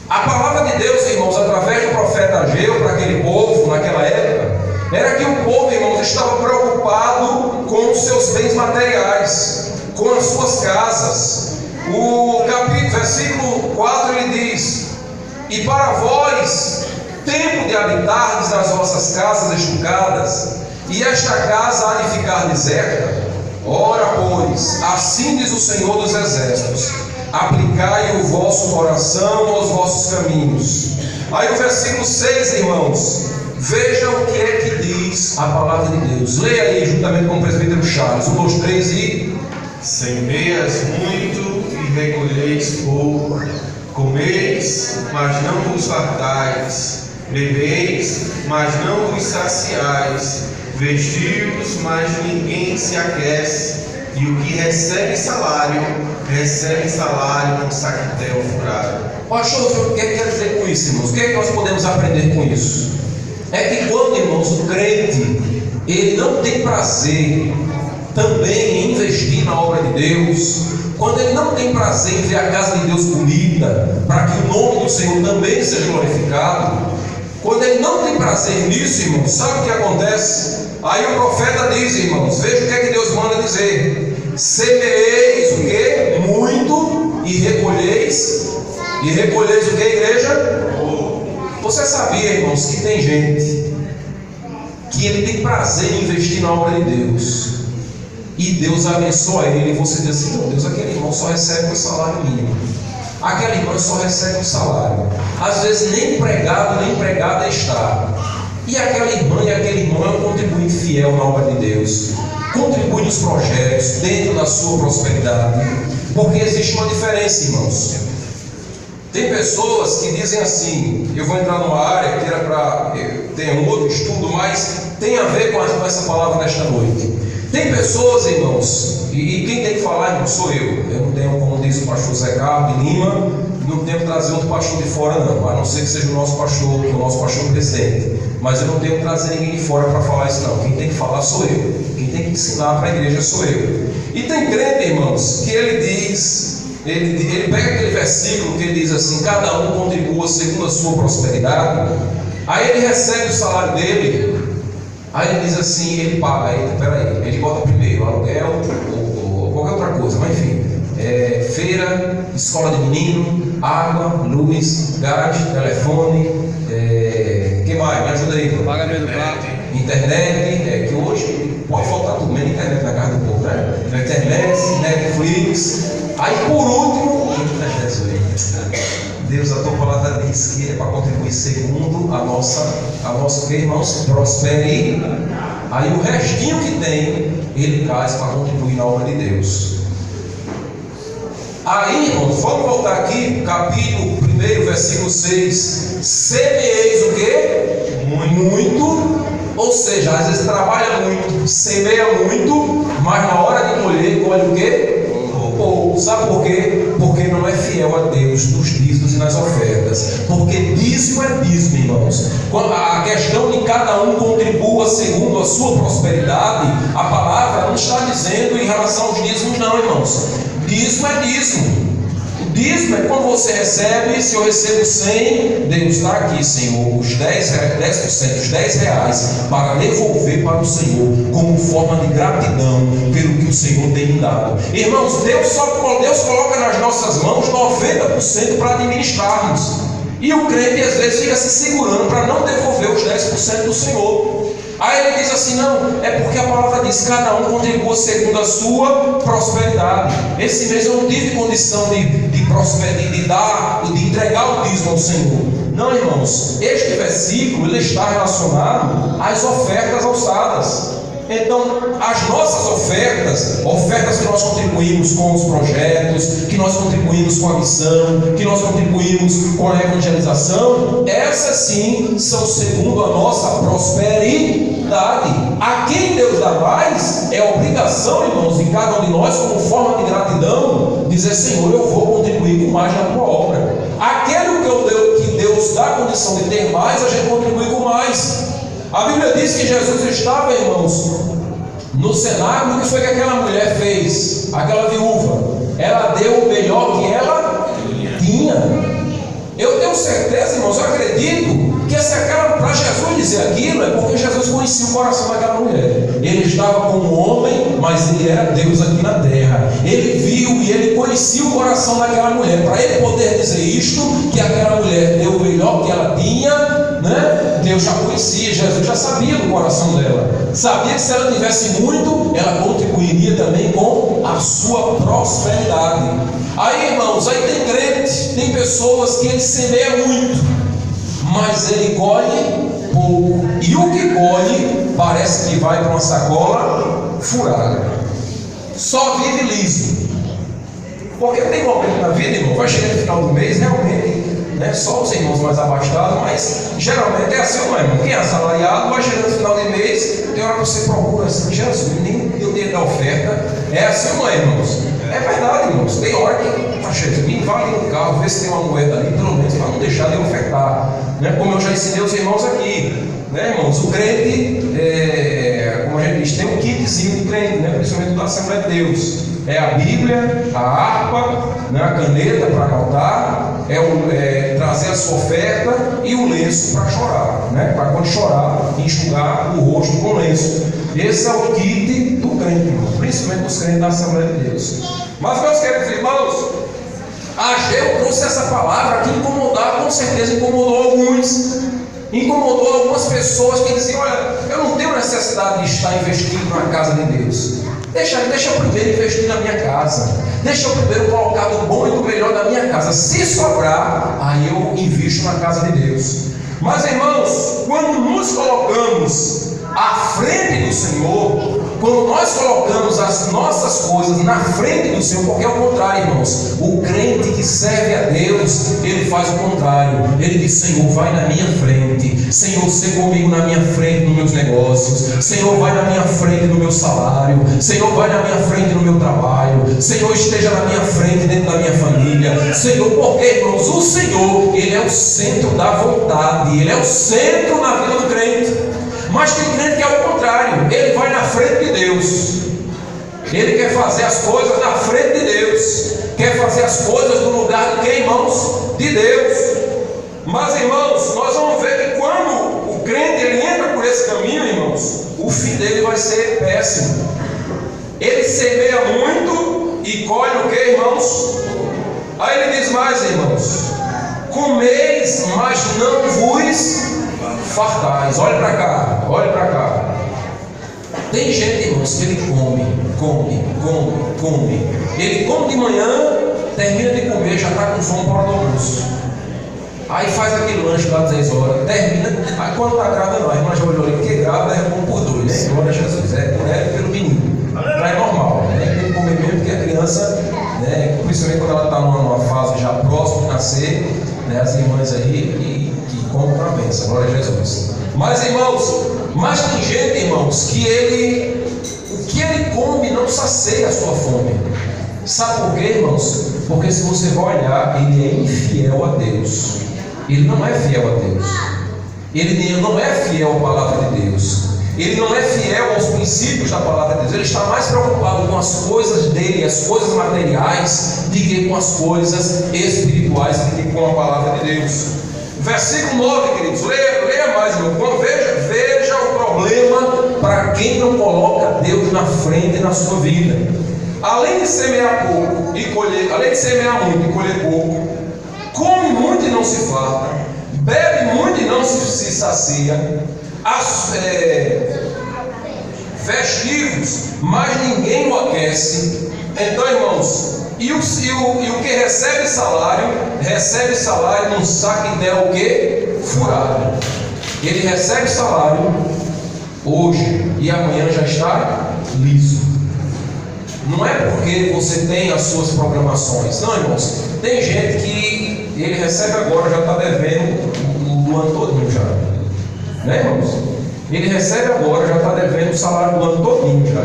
A palavra de Deus, irmãos, através do profeta Ageu para aquele povo naquela época, era que o povo, irmãos, estava preocupado com os seus bens materiais, com as suas casas. O versículo 4 ele diz: e para vós tempo de habitardes nas vossas casas estucadas, e esta casa há de ficar deserta. Ora, pois, assim diz o Senhor dos Exércitos: aplicai o vosso coração aos vossos caminhos. Aí o versículo 6, irmãos, vejam o que é que diz a palavra de Deus. Leia aí juntamente com o presbítero Charles. 1, 2, 3 e... Semeias muito e recolheis pouco, comeis, mas não vos fartais, bebeis, mas não vos saciais, vestiu-vos, mas ninguém se aquece, e o que recebe salário num saquetel furado. Pastor, o que quer dizer com isso, irmãos? O que é que nós podemos aprender com isso? é que quando, irmãos, o crente, ele não tem prazer também em investir na obra de Deus, quando ele não tem prazer em ver a casa de Deus bonita, para que o nome do Senhor também seja glorificado, quando ele não tem prazer nisso, irmãos, sabe o que acontece? Aí o profeta diz, irmãos, veja o que é que Deus manda dizer: semeeis o que? Muito, e recolheis o que, igreja? Você sabia, irmãos, que tem gente que ele tem prazer em investir na obra de Deus, e Deus abençoa ele, e você diz assim: não, Deus, aquele irmão só recebe o salário mínimo, aquela irmã só recebe o salário, às vezes nem empregado nem empregada está, e aquela irmã e aquele irmão é um contribuinte fiel na obra de Deus, contribui nos projetos, dentro da sua prosperidade, porque existe uma diferença, irmãos. Tem pessoas que dizem assim, eu vou entrar numa área que era para ter um outro estudo, mas tem a ver com essa palavra nesta noite. Tem pessoas, irmãos, e quem tem que falar, irmão, sou eu. Eu não tenho, como diz o pastor Zé Carlos de Lima, não tenho que trazer outro pastor de fora não, a não ser que seja o nosso pastor, que é o nosso pastor presidente. Mas eu não tenho que trazer ninguém de fora para falar isso não. Quem tem que falar sou eu. Quem tem que ensinar para a igreja sou eu. E tem crente, irmãos, que ele diz... Ele pega aquele versículo que ele diz assim: cada um contribua segundo a sua prosperidade. Aí ele recebe o salário dele, aí ele diz assim, ele paga, ele bota primeiro aluguel ou qualquer outra coisa, mas enfim, feira, escola de menino, água, luz, gás, telefone, que mais? Me ajuda aí. Pagamento do prato. Internet, que hoje pode faltar tudo, menos internet na casa do povo, né? Internet, Netflix. Aí por último, Deus, a tua palavra diz que é para contribuir segundo a nossa que, irmãos? Prospere. Aí o restinho que tem, ele traz para contribuir na obra de Deus. Aí, irmãos, vamos voltar aqui, capítulo 1, versículo 6. Semeeis o que? Muito. Ou seja, às vezes trabalha muito, semeia muito, mas na hora de colher, colhe o que? Pouco. Sabe por quê? Porque não é fiel a Deus nos dízimos e nas ofertas. Porque dízimo é dízimo, irmãos. Quando a questão de cada um contribua segundo a sua prosperidade, a palavra não está dizendo em relação aos dízimos, não, irmãos. Dízimo é dízimo. Dízimo é quando você recebe. Se eu recebo 100, Deus está aqui, Senhor, os 10%, os 10 reais, para devolver para o Senhor, como forma de gratidão pelo que o Senhor tem me dado. Irmãos, Deus coloca nas nossas mãos 90% para administrarmos, e o crente às vezes fica se segurando para não devolver os 10% do Senhor. Aí ele diz assim: não, é porque a palavra diz: cada um contribua segundo a sua prosperidade. Esse mês eu não tive condição de entregar o dízimo ao Senhor. Não, irmãos, este versículo ele está relacionado às ofertas alçadas. Então, as nossas ofertas que nós contribuímos com os projetos, que nós contribuímos com a missão, que nós contribuímos com a evangelização, essas sim são segundo a nossa prosperidade. A quem Deus dá mais, é obrigação, irmãos, de cada um de nós, como forma de gratidão, dizer: Senhor, eu vou contribuir com mais na tua obra. Aquele que Deus dá a condição de ter mais, a gente contribui com mais. A Bíblia diz que Jesus estava, irmãos, no cenário. O que foi que aquela mulher fez? Aquela viúva, ela deu o melhor que ela tinha. Eu tenho certeza, irmãos, eu acredito que para Jesus dizer aquilo é porque Jesus conhecia o coração daquela mulher. Ele estava como homem, mas ele era Deus aqui na terra. Ele viu e ele conhecia o coração daquela mulher. Para ele poder dizer isto, que aquela mulher deu o melhor que ela tinha, né? Deus já conhecia, Jesus já sabia do coração dela. Sabia que se ela tivesse muito, ela contribuiria também com a sua prosperidade. Aí, irmãos, aí tem crente, tem pessoas que ele semeia muito, mas ele colhe pouco. E o que colhe parece que vai para uma sacola furada. Só vive liso. Porque tem momento na vida, irmão, vai chegar no final do mês, realmente, né, só os irmãos mais abastados, mas geralmente é assim, não é, irmão? Quem é assalariado vai chegando no final de mês, tem hora que você procura assim: Jesus, nem deu dinheiro da oferta. É assim, não é, irmãos? É verdade, irmãos. Tem hora que Jesus, vai ali no carro, vê se tem uma moeda ali, pelo menos para não deixar de ofertar, né? Como eu já ensinei os irmãos aqui, né, irmãos? O crente, como a gente diz, tem um kitzinho de crente, né? Principalmente da Assembleia de Deus. É a Bíblia, a harpa, né, a caneta para anotar, trazer a sua oferta e o lenço para chorar, né? Para quando chorar, enxugar o rosto com lenço. Esse é o kit do crente, irmão, principalmente dos crentes da Assembleia de Deus. Mas, meus queridos irmãos, Ageu trouxe essa palavra que com certeza incomodou alguns. Incomodou algumas pessoas que diziam: olha, eu não tenho necessidade de estar investindo na casa de Deus. Deixa eu primeiro investir na minha casa. Deixa eu primeiro colocar do bom e do melhor da minha casa. Se sobrar, aí eu invisto na casa de Deus. Mas, irmãos, quando nos colocamos à frente do Senhor, quando nós colocamos as nossas coisas na frente do Senhor, porque é o contrário, irmãos, o crente que serve a Deus, ele faz o contrário. Ele diz: Senhor, vai na minha frente. Senhor, seja comigo na minha frente nos meus negócios. Senhor, vai na minha frente no meu salário. Senhor, vai na minha frente no meu trabalho. Senhor, esteja na minha frente dentro da minha família. Senhor, porque, irmãos, o Senhor, ele é o centro da vontade, ele é o centro na vida do crente. Mas tem crente que é o contrário, ele vai na frente de Deus, ele quer fazer as coisas na frente de Deus, quer fazer as coisas no lugar de quem, irmãos? De Deus. Mas, irmãos, nós vamos ver que quando o crente ele entra por esse caminho, irmãos, o fim dele vai ser péssimo. Ele semeia muito e colhe o que, irmãos? Aí ele diz mais, irmãos: comeis, mas não vos fartais. Olha para cá, olha para cá. Tem gente, irmãos, que ele come. Ele come de manhã, termina de comer, já está com fome para o almoço. Aí faz aquele lanche lá às 10 horas, termina. Aí quando está grávida, não, a irmã já olhou ali, porque grávida é bom por dois, né? Glória a Jesus, é pelo menino. Não é normal, né? Tem que comer mesmo, porque a criança, né, principalmente quando ela está numa fase já próxima de nascer, né, as irmãs aí que comem para a bênção, glória a Jesus. Mas, irmãos, tem gente, irmãos, que o que ele come não sacia a sua fome. Sabe por quê, irmãos? Porque se você vai olhar, ele é infiel a Deus. Ele não é fiel a Deus. Ele não é fiel à palavra de Deus. Ele não é fiel aos princípios da palavra de Deus. Ele está mais preocupado com as coisas dele, as coisas materiais, do que com as coisas espirituais, do que com a palavra de Deus. Versículo 9, queridos, leia mais, irmão. Veja o problema para quem não coloca Deus na frente na sua vida. Além de semear pouco e colher, além de semear muito e colher pouco, come muito e não se farta, bebe muito e não se sacia, vestivos, mas ninguém o aquece. Então, irmãos, e o que recebe salário num saco de o que? Furado. Ele recebe salário hoje e amanhã já está liso. Não é porque você tem as suas programações, não, irmãos. Tem gente que ele recebe agora, já está devendo o ano todinho já, né, irmãos? Ele recebe agora, já está devendo o salário do ano todinho já.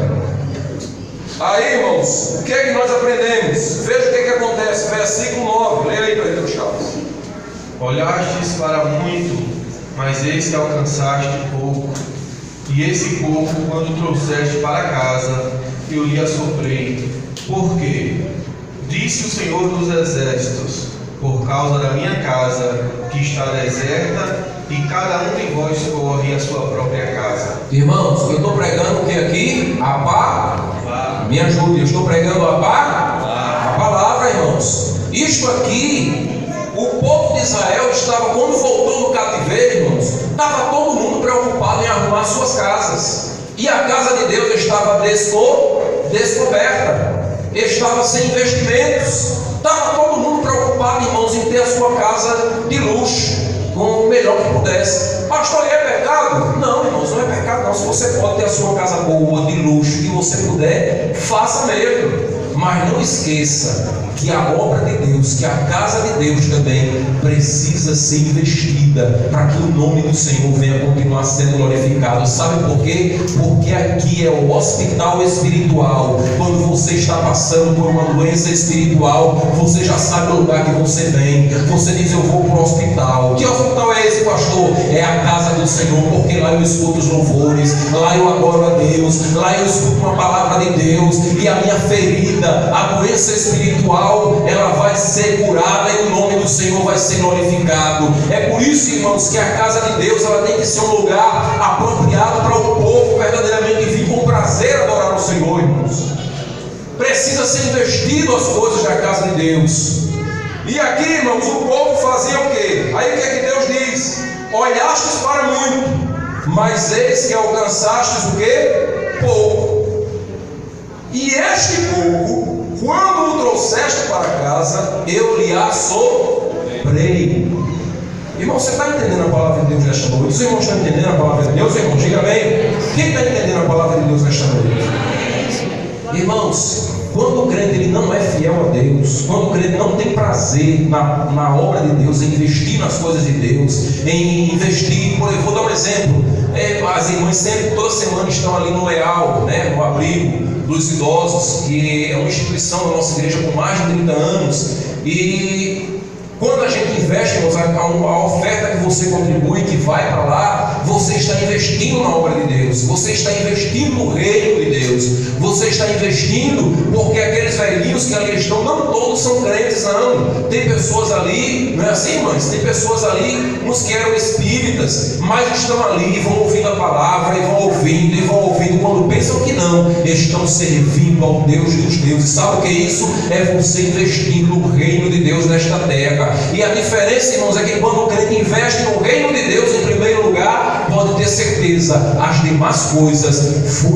Aí, irmãos, o que é que nós aprendemos? Veja o que é que acontece, versículo 9, leia aí para ele, Charles. Olhastes para muito, mas eis que alcançaste pouco, e esse pouco, quando trouxeste para casa, eu lhe assoprei. Por quê? Disse o Senhor dos Exércitos: por causa da minha casa, que está deserta, e cada um de vós corre a sua própria casa. Irmãos, eu estou pregando o que aqui? A pá? Me ajude, eu estou pregando a pá? A palavra, irmãos. Isto aqui, o povo de Israel estava, quando voltou no cativeiro, irmãos, estava todo mundo preocupado em arrumar suas casas. E a casa de Deus estava descoberta, estava sem investimentos. Estava todo mundo preocupado, irmãos, em ter a sua casa de luxo, com o melhor que pudesse. Pastor, é pecado? Não, irmãos, não é pecado não. Se você pode ter a sua casa boa, de luxo, que você puder, faça mesmo. Mas não esqueça que a obra de Deus, que a casa de Deus também precisa ser investida para que o nome do Senhor venha continuar sendo glorificado. Sabe por quê? Porque aqui é o hospital espiritual. Quando você está passando por uma doença espiritual, você já sabe o lugar que você vem. Você diz: eu vou para o hospital. Que hospital é esse, pastor? É a casa do Senhor, porque lá eu escuto os louvores, lá eu adoro a Deus, lá eu escuto uma palavra de Deus, e a minha ferida, a doença espiritual, ela vai ser curada e o nome do Senhor vai ser glorificado. É por isso, irmãos, que a casa de Deus, ela tem que ser um lugar apropriado para o povo verdadeiramente vir com prazer adorar o Senhor, irmãos. Precisa ser investido as coisas da casa de Deus. E aqui, irmãos, o povo fazia o quê? Aí o que é que Deus diz? Olhastes para muito, mas eis que alcançastes o quê? Pouco. E este pouco, quando o trouxeste para casa, eu lhe assoprei. Irmão, você está entendendo a palavra de Deus nesta noite? Os irmãos estão entendendo a palavra de Deus? Irmão, diga bem. Quem está entendendo a palavra de Deus nesta noite? Irmãos, quando o crente ele não é fiel a Deus, quando o crente não tem prazer na obra de Deus, em investir nas coisas de Deus, em investir, eu vou dar um exemplo, as irmãs sempre, toda semana estão ali no Leal, né, no abrigo dos idosos, que é uma instituição da nossa igreja com mais de 30 anos, e quando a gente investe, irmãos, a oferta que você contribui, que vai para lá, você está investindo na obra de Deus, você está investindo no reino de Deus, você está investindo porque aqueles velhinhos que ali estão, não todos são crentes, não. Tem pessoas ali, não é assim, irmãs? Tem pessoas ali, uns que eram espíritas, mas estão ali e vão ouvindo a palavra, e vão ouvindo, quando pensam que não, estão servindo ao Deus dos deuses. Sabe o que é isso? É você investindo no reino de Deus nesta terra. E a diferença, irmãos, é que quando o crente investe no reino de Deus em primeiro lugar, pode ter certeza, as demais coisas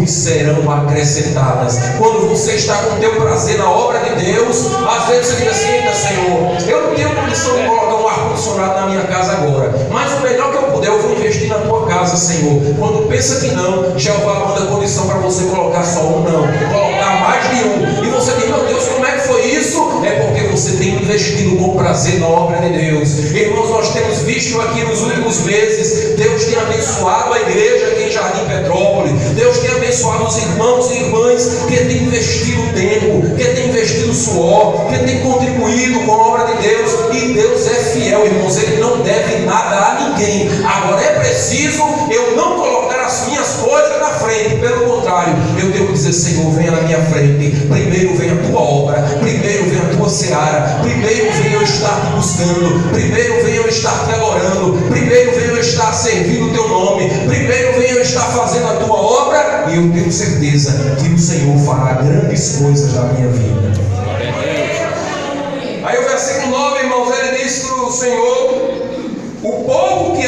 serão acrescentadas. Quando você está com o teu prazer na obra de Deus, às vezes você diz assim: eita, Senhor, eu não tenho condição de colocar um ar-condicionado na minha casa agora, mas o melhor que eu puder, eu vou investir na tua casa, Senhor. Quando pensa que não, Jeová manda condição para você colocar só um, não, colocar mais de um. E você diz: meu Deus, como é que foi isso? É porque você tem investido com prazer na obra de Deus. Irmãos, nós temos visto aqui nos últimos meses, Deus tem abençoado a igreja aqui em Jardim Petrópolis. Deus tem abençoado os irmãos e irmãs que têm investido tempo, que têm investido suor, que têm contribuído com a obra de Deus. E Deus é fiel, irmãos, Ele não deve nada a ninguém. Agora é preciso eu não colocar as minhas coisas na frente, pelo contrário, eu devo dizer: Senhor, venha na minha frente, primeiro vem a tua obra, primeiro vem a tua seara, primeiro vem eu estar te buscando, primeiro vem eu estar te adorando, primeiro vem eu estar servindo o teu nome, primeiro vem eu estar fazendo a tua obra, e eu tenho certeza que o Senhor fará grandes coisas na minha vida. Aí o versículo 9, irmãos, ele diz para o Senhor: o pouco que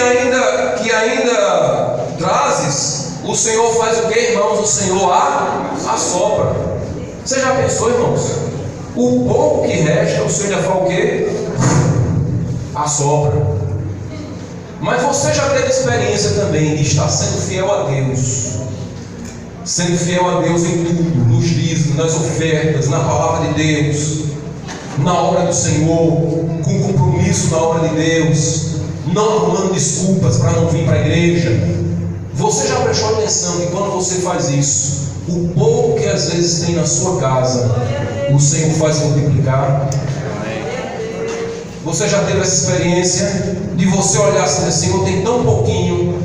ainda trazes, o Senhor faz o que, irmãos? O Senhor assopra. Você já pensou, irmãos? O pouco que resta, o Senhor ainda faz o que? Assopra. Mas você já teve experiência também de estar sendo fiel a Deus, sendo fiel a Deus em tudo, nos dízimos, nas ofertas, na palavra de Deus, na obra do Senhor, com compromisso na obra de Deus, não arrumando desculpas para não vir para a igreja. Você já prestou atenção que quando você faz isso, o pouco que às vezes tem na sua casa, o Senhor faz multiplicar? Você já teve essa experiência de você olhar assim: Senhor, tem tão pouquinho.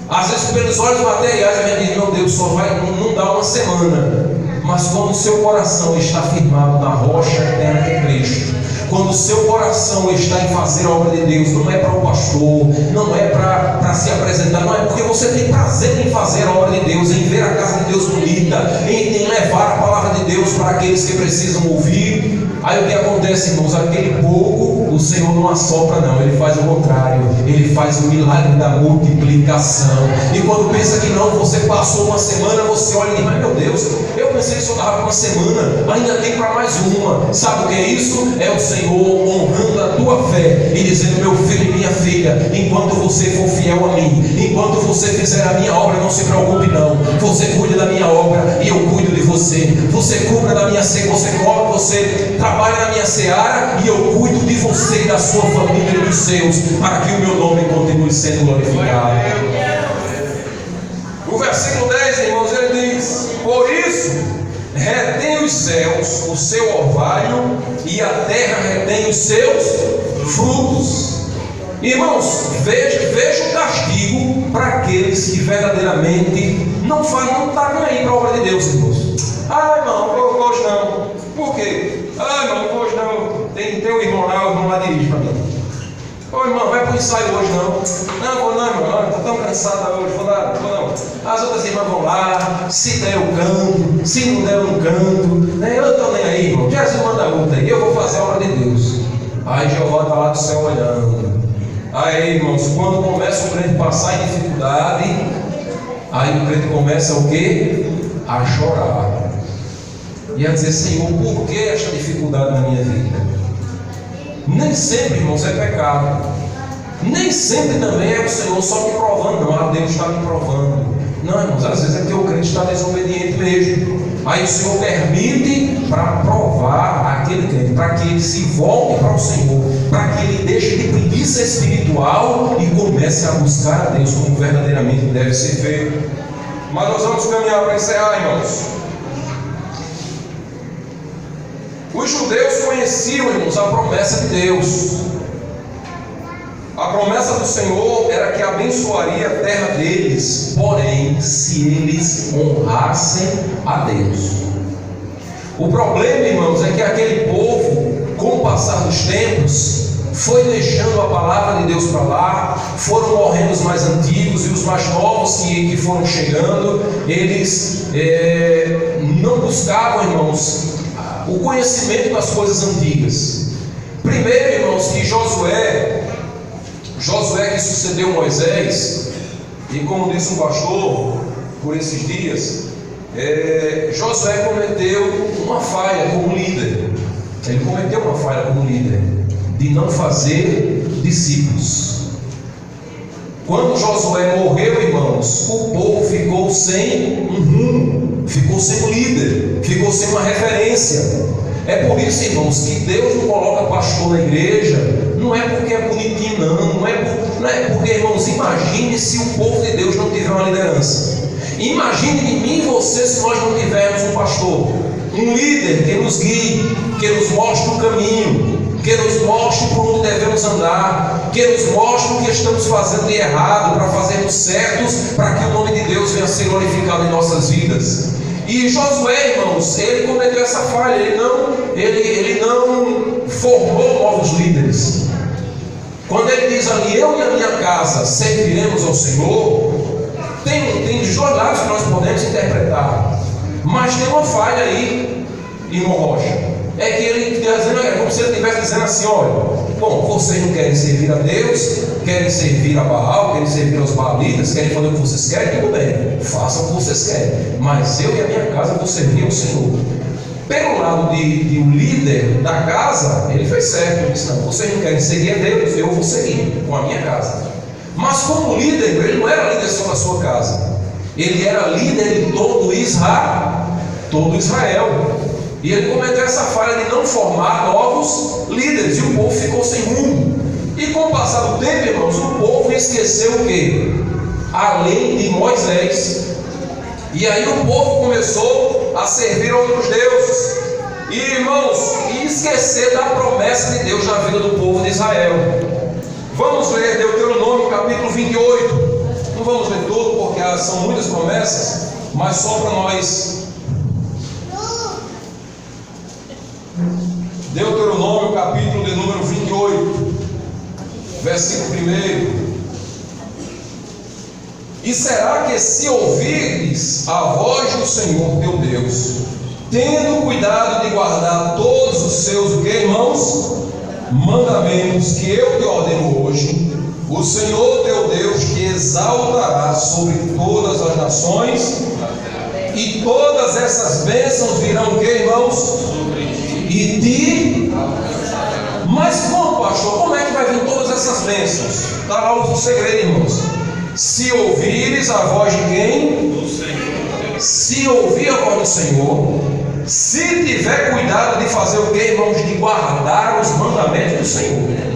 Às vezes pelos olhos materiais a gente diz: meu Deus, só vai, não dá uma semana. Mas quando o seu coração está firmado na rocha eterna que é Cristo, quando o seu coração está em fazer a obra de Deus, não é para o pastor, não é para se apresentar, não é porque você tem prazer em fazer a obra de Deus, em ver a casa de Deus bonita, em levar a palavra de Deus para aqueles que precisam ouvir. Aí o que acontece, irmãos? Aquele pouco, o Senhor não assopra, não, Ele faz o contrário, Ele faz o milagre da multiplicação. E quando pensa que não, você passou uma semana, você olha e diz: mas meu Deus, eu pensei que só dava uma semana, ainda tem para mais uma. Sabe o que é isso? É o Senhor honrando a tua tua fé e dizendo: meu filho e minha filha, enquanto você for fiel a mim, enquanto você fizer a minha obra, não se preocupe não, você cuida da minha obra e eu cuido de você, você cuida da minha seara, você trabalha na minha seara e eu cuido de você e da sua família e dos seus, para que o meu nome continue sendo glorificado. O versículo 10, irmãos, ele diz: por isso retém os céus o seu orvalho e a terra retém os seus frutos. Irmãos, veja o castigo para aqueles que verdadeiramente não estão nem aí para a obra de Deus, irmãos. Irmão, hoje não. Por quê? Irmão, hoje não. Tem um irmão lá dirige para mim. Irmão, vai para o ensaio hoje não. Não, vou não, irmão. Estou tão cansado hoje. Vou não. As outras irmãs vão lá. Se der, eu canto. Se não der, eu não canto. Eu não estou nem aí, irmão. Jesus manda outra aí. Eu vou fazer a obra de Deus. Aí Jeová está lá do céu olhando. Aí, irmãos, quando começa o crente a passar em dificuldade, aí o crente começa o quê? A chorar. E a dizer: Senhor, por que esta dificuldade na minha vida? Nem sempre, irmãos, é pecado. Nem sempre também é o Senhor só me provando. Não, Deus está me provando. Não, irmãos, às vezes é porque o crente está desobediente mesmo. Aí o Senhor permite para provar aquele crente, para que ele se volte para o Senhor, para que ele deixe de preguiça espiritual e comece a buscar a Deus como verdadeiramente deve ser feito. Mas nós vamos caminhar para encerrar, irmãos. Os judeus conheciam, irmãos, a promessa de Deus. A promessa do Senhor era que abençoaria a terra deles, porém, se eles honrassem a Deus. O problema, irmãos, é que aquele povo, com o passar dos tempos, foi deixando a palavra de Deus para lá, foram morrendo os mais antigos e os mais novos que foram chegando, eles não buscavam, irmãos, o conhecimento das coisas antigas. Primeiro, irmãos, que Josué que sucedeu Moisés, e como disse um pastor por esses dias, Josué cometeu uma falha como líder. Ele cometeu uma falha como líder de não fazer discípulos. Quando Josué morreu, irmãos, o povo ficou sem um rumo, ficou sem um líder, ficou sem uma referência. É por isso, irmãos, que Deus não coloca pastor na igreja, não é porque é bonitinho, não é porque, irmãos, imagine se o povo de Deus não tiver uma liderança. Imagine de mim e você se nós não tivermos um pastor, um líder que nos guie, que nos mostre o caminho, que nos mostre por onde devemos andar, que nos mostre o que estamos fazendo de errado para fazermos certos, para que o nome de Deus venha a ser glorificado em nossas vidas. E Josué, irmãos, ele cometeu essa falha, ele não formou novos líderes. Quando ele diz ali: eu e a minha casa serviremos ao Senhor, tem dos dois lados que nós podemos interpretar, mas tem uma falha aí, irmão Rocha. É que ele está dizendo, é como se ele estivesse dizendo assim: olha, bom, vocês não querem servir a Deus, querem servir a Baal, querem servir aos baalitas, querem fazer o que vocês querem, tudo bem, façam o que vocês querem, mas eu e a minha casa vou servir ao Senhor. Pelo lado de um líder da casa, ele fez certo. Ele disse: não, vocês não querem seguir a Deus, eu vou seguir com a minha casa. Mas como líder, ele não era líder só da sua casa, ele era líder de todo Israel. E ele cometeu essa falha de não formar novos líderes, e o povo ficou sem rumo. E com o passar do tempo, irmãos, o povo esqueceu o quê? A lei de Moisés. E aí o povo começou a servir outros deuses, e, irmãos, esquecer da promessa de Deus na vida do povo de Israel. Vamos ler Deuteronômio capítulo 28. Não vamos ler tudo porque são muitas promessas, mas só para nós. Deuteronômio capítulo de número 28, versículo 1. E será que se ouvires a voz do Senhor teu Deus, tendo cuidado de guardar todos os seus, o que, irmãos? Mandamentos que eu te ordeno hoje, o Senhor teu Deus te exaltará sobre todas as nações, e todas essas bênçãos virão o que, irmãos? E te Mas como, pastor? Como é que vai vir todas essas bênçãos? Está lá o segredo, irmãos. Se ouvires a voz de quem? Do Senhor. Se ouvir a voz do Senhor, se tiver cuidado de fazer o que, irmãos? De guardar os mandamentos do Senhor.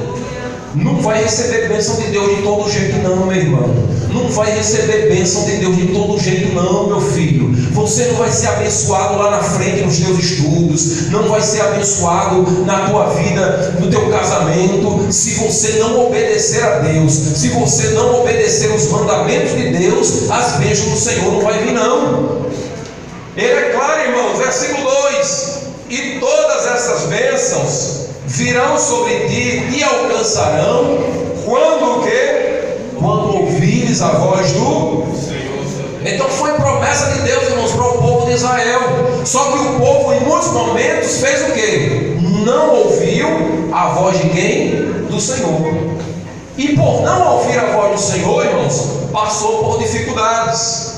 Não vai receber bênção de Deus de todo jeito não, meu irmão. Não vai receber bênção de Deus de todo jeito não, meu filho. Você não vai ser abençoado lá na frente nos teus estudos. Não vai ser abençoado na tua vida, no teu casamento, se você não obedecer a Deus. Se você não obedecer os mandamentos de Deus, as bênçãos do Senhor não vai vir não. Ele é claro, irmãos, versículo 2: e todas essas bênçãos virão sobre ti e alcançarão quando o quê? Quando ouvires a voz do Senhor. Então foi promessa de Deus, irmãos, para o povo de Israel. Só que o povo em muitos momentos fez o quê? Não ouviu a voz de quem? Do Senhor. E por não ouvir a voz do Senhor, irmãos, passou por dificuldades.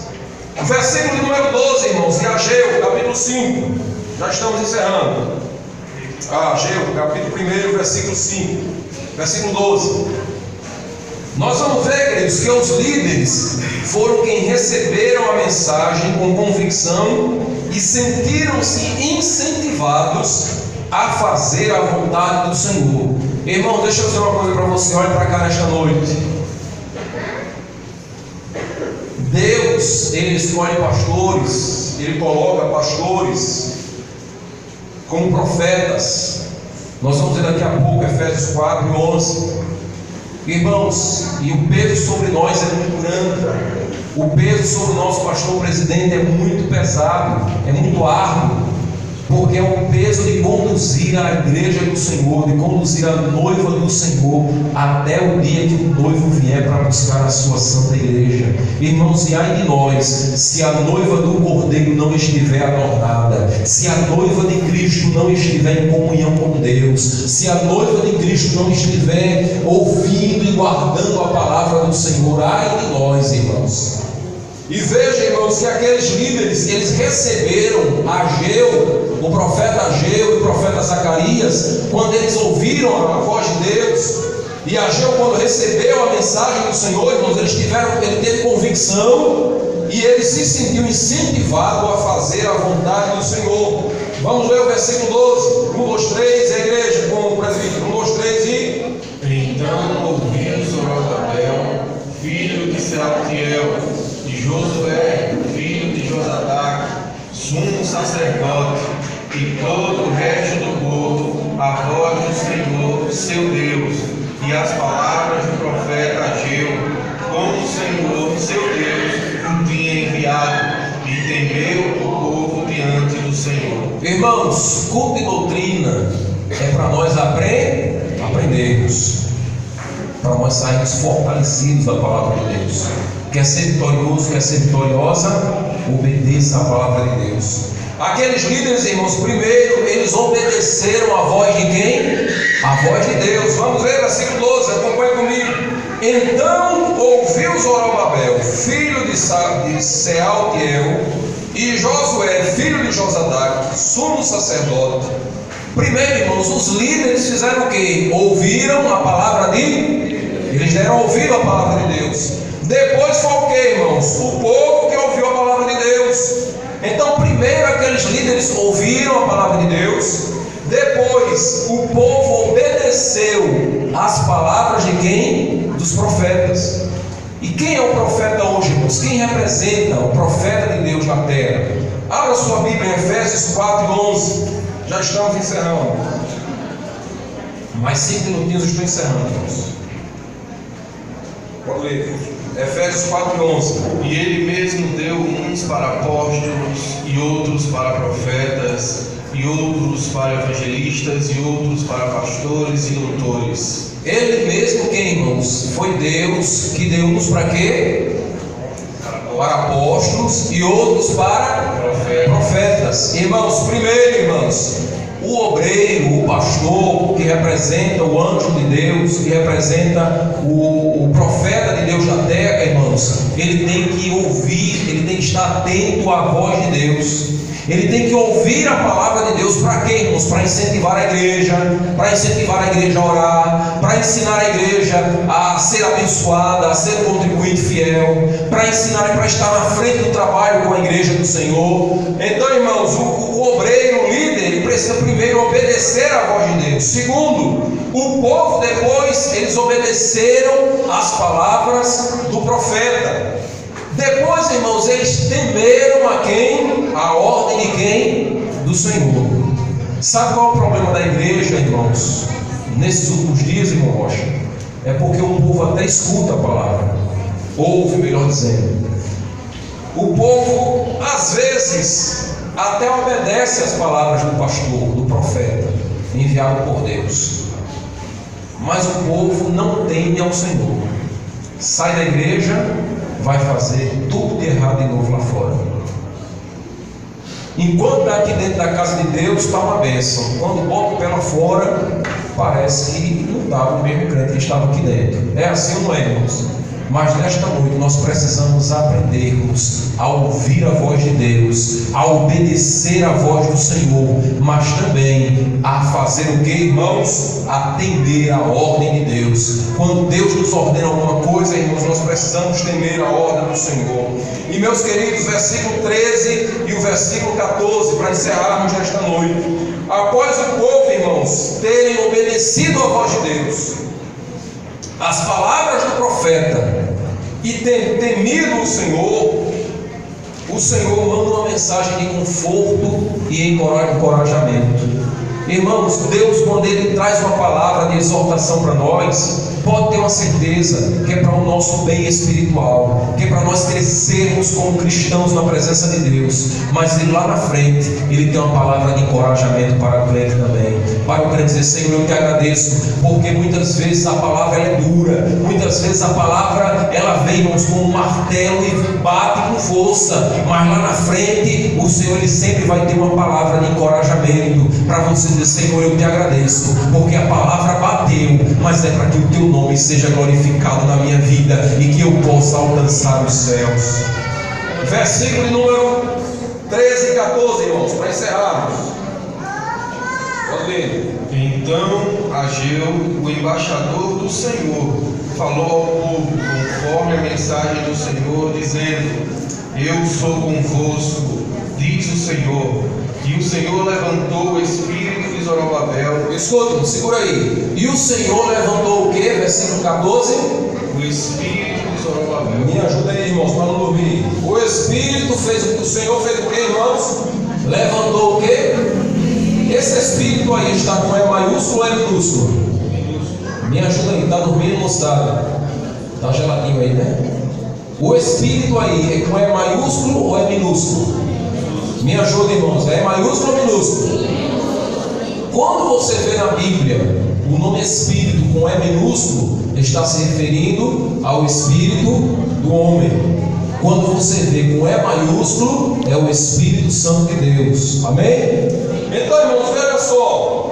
O versículo número 12, irmãos, de Ageu, capítulo 5. Já estamos encerrando. Ageu, capítulo 1, versículo 5, versículo 12. Nós vamos ver, queridos, que os líderes foram quem receberam a mensagem com convicção e sentiram-se incentivados a fazer a vontade do Senhor. Irmão, deixa eu dizer uma coisa para você, olhe para cá nesta noite. Deus, Ele escolhe pastores, Ele coloca pastores como profetas. Nós vamos ver daqui a pouco Efésios 4 e 11. Irmãos, e o peso sobre nós é muito grande. O peso sobre o nosso pastor presidente é muito pesado, é muito árduo, porque é o peso de conduzir a igreja do Senhor, de conduzir a noiva do Senhor até o dia que o noivo vier para buscar a sua santa igreja. Irmãos, e ai de nós, se a noiva do Cordeiro não estiver adornada, se a noiva de Cristo não estiver em comunhão com Deus, se a noiva de Cristo não estiver ouvindo e guardando a palavra do Senhor, ai de nós, irmãos. E veja, irmãos, que aqueles líderes, eles receberam Ageu, o profeta Ageu e o profeta Zacarias, quando eles ouviram a voz de Deus. E Ageu, quando recebeu a mensagem do Senhor, irmãos, ele teve convicção e ele se sentiu incentivado a fazer a vontade do Senhor. Vamos ver o versículo 12, 1, 2, 3, a igreja com o presbítero, 1, 2, 3 e... Então ouviu Zorobabel, filho de Sealtiel, de Josué, filho de Josadac, sumo sacerdote, e todo o resto do povo, a voz do Senhor, seu Deus, e as palavras do profeta Ageu, como o Senhor, seu Deus, o tinha enviado, e temeu o povo diante do Senhor. Irmãos, culto e doutrina é para nós aprendermos, para nós sairmos fortalecidos da palavra de Deus. Quer ser vitorioso, quer ser vitoriosa, obedeça a palavra de Deus. Aqueles líderes, irmãos, primeiro eles obedeceram a voz de quem? A voz de Deus. Vamos ver versículo 12, acompanhe comigo. Então ouviu Zorobabel, filho de Sealtiel, e Josué, filho de Josadac, sumo sacerdote. Primeiro, irmãos, os líderes fizeram o quê? Ouviram a palavra eles deram ouvido à palavra de Deus. Depois foi o que, irmãos? O povo que ouviu a palavra de Deus. Então, primeiro aqueles líderes ouviram a palavra de Deus. Depois, o povo obedeceu às palavras de quem? Dos profetas. E quem é o profeta hoje, irmãos? Quem representa o profeta de Deus na terra? Abra sua Bíblia em Efésios 4 e 11. Já estamos encerrando. Mais 5 minutinhos eu estou encerrando, irmãos. Pode ler. Efésios 4 e 11. E ele mesmo deu uns para apóstolos, e outros para profetas, e outros para evangelistas, e outros para pastores e doutores. Ele mesmo, quem, irmãos? Foi Deus que deu uns para quê? Para apóstolos e outros para profetas. Irmãos, primeiro, irmãos, o obreiro, o pastor, que representa o anjo de Deus, que representa o profeta de Deus na terra, irmãos, ele tem que ouvir, ele tem que estar atento à voz de Deus. Ele tem que ouvir a palavra de Deus para quê, irmãos? Para incentivar a igreja a orar, para ensinar a igreja a ser abençoada, a ser um contribuinte fiel, para ensinar e para estar na frente do trabalho com a igreja do Senhor. Então, irmãos, o obreiro, o líder, ele precisa primeiro obedecer à voz de Deus. Segundo, o povo depois, eles obedeceram às palavras do profeta. Depois, irmãos, eles temeram a quem? A ordem de quem? Do Senhor. Sabe qual é o problema da igreja, irmãos? Nesses últimos dias, irmão Rocha, é porque o povo até escuta a palavra, ouve, melhor dizendo. O povo, às vezes, até obedece às palavras do pastor, do profeta, enviado por Deus. Mas o povo não teme ao Senhor. Sai da igreja, vai fazer tudo de errado de novo lá fora. Enquanto está aqui dentro da casa de Deus, está uma bênção. Quando bota o pé lá fora, parece que não estava o mesmo crente que estava aqui dentro. É assim ou não é, irmãos? Mas nesta noite nós precisamos aprendermos a ouvir a voz de Deus, a obedecer a voz do Senhor, mas também a fazer o que, irmãos? Atender a ordem de Deus. Quando Deus nos ordena alguma coisa, irmãos, nós precisamos temer a ordem do Senhor. E meus queridos, versículo 13 e o versículo 14, para encerrarmos nesta noite. Após o povo, irmãos, terem obedecido a voz de Deus, as palavras do profeta, e ter temido o Senhor manda uma mensagem de conforto e encorajamento. Irmãos, Deus, quando Ele traz uma palavra de exortação para nós, pode ter uma certeza que é para o nosso bem espiritual, que é para nós crescermos como cristãos na presença de Deus. Mas Ele lá na frente, Ele tem uma palavra de encorajamento para o crente também, para o crente dizer: Senhor, eu te agradeço, porque muitas vezes a palavra é dura, muitas vezes a palavra ela vem, irmãos, com um martelo e bate com força, mas lá na frente o Senhor Ele sempre vai ter uma palavra de encorajamento para você dizer: Senhor, eu te agradeço, porque a palavra bateu, mas é para que o teu nome seja glorificado na minha vida e que eu possa alcançar os céus. Versículo número 13 e 14, irmãos, para encerrarmos. Pode ler. Então Ageu, o embaixador do Senhor, falou ao povo conforme a mensagem do Senhor, dizendo: Eu sou convosco, diz o Senhor. E o Senhor levantou o espírito de Zorobabel. Escuta, segura aí. E o Senhor levantou o que? Versículo 14. O espírito de Zorobabel. Me ajuda aí, irmãos, para não dormir. O Espírito fez o que? O Senhor fez o que, irmãos? Levantou o que? Esse Espírito aí está com E maiúsculo ou é minúsculo? Me ajuda aí, está dormindo, moçada? Está geladinho aí, né? O Espírito aí é com E maiúsculo ou é minúsculo? Me ajuda, irmãos, é maiúsculo ou minúsculo? Quando você vê na Bíblia o nome Espírito com E minúsculo, está se referindo ao Espírito do homem. Quando você vê com E maiúsculo, é o Espírito Santo de Deus. Amém? Então, irmãos, veja só.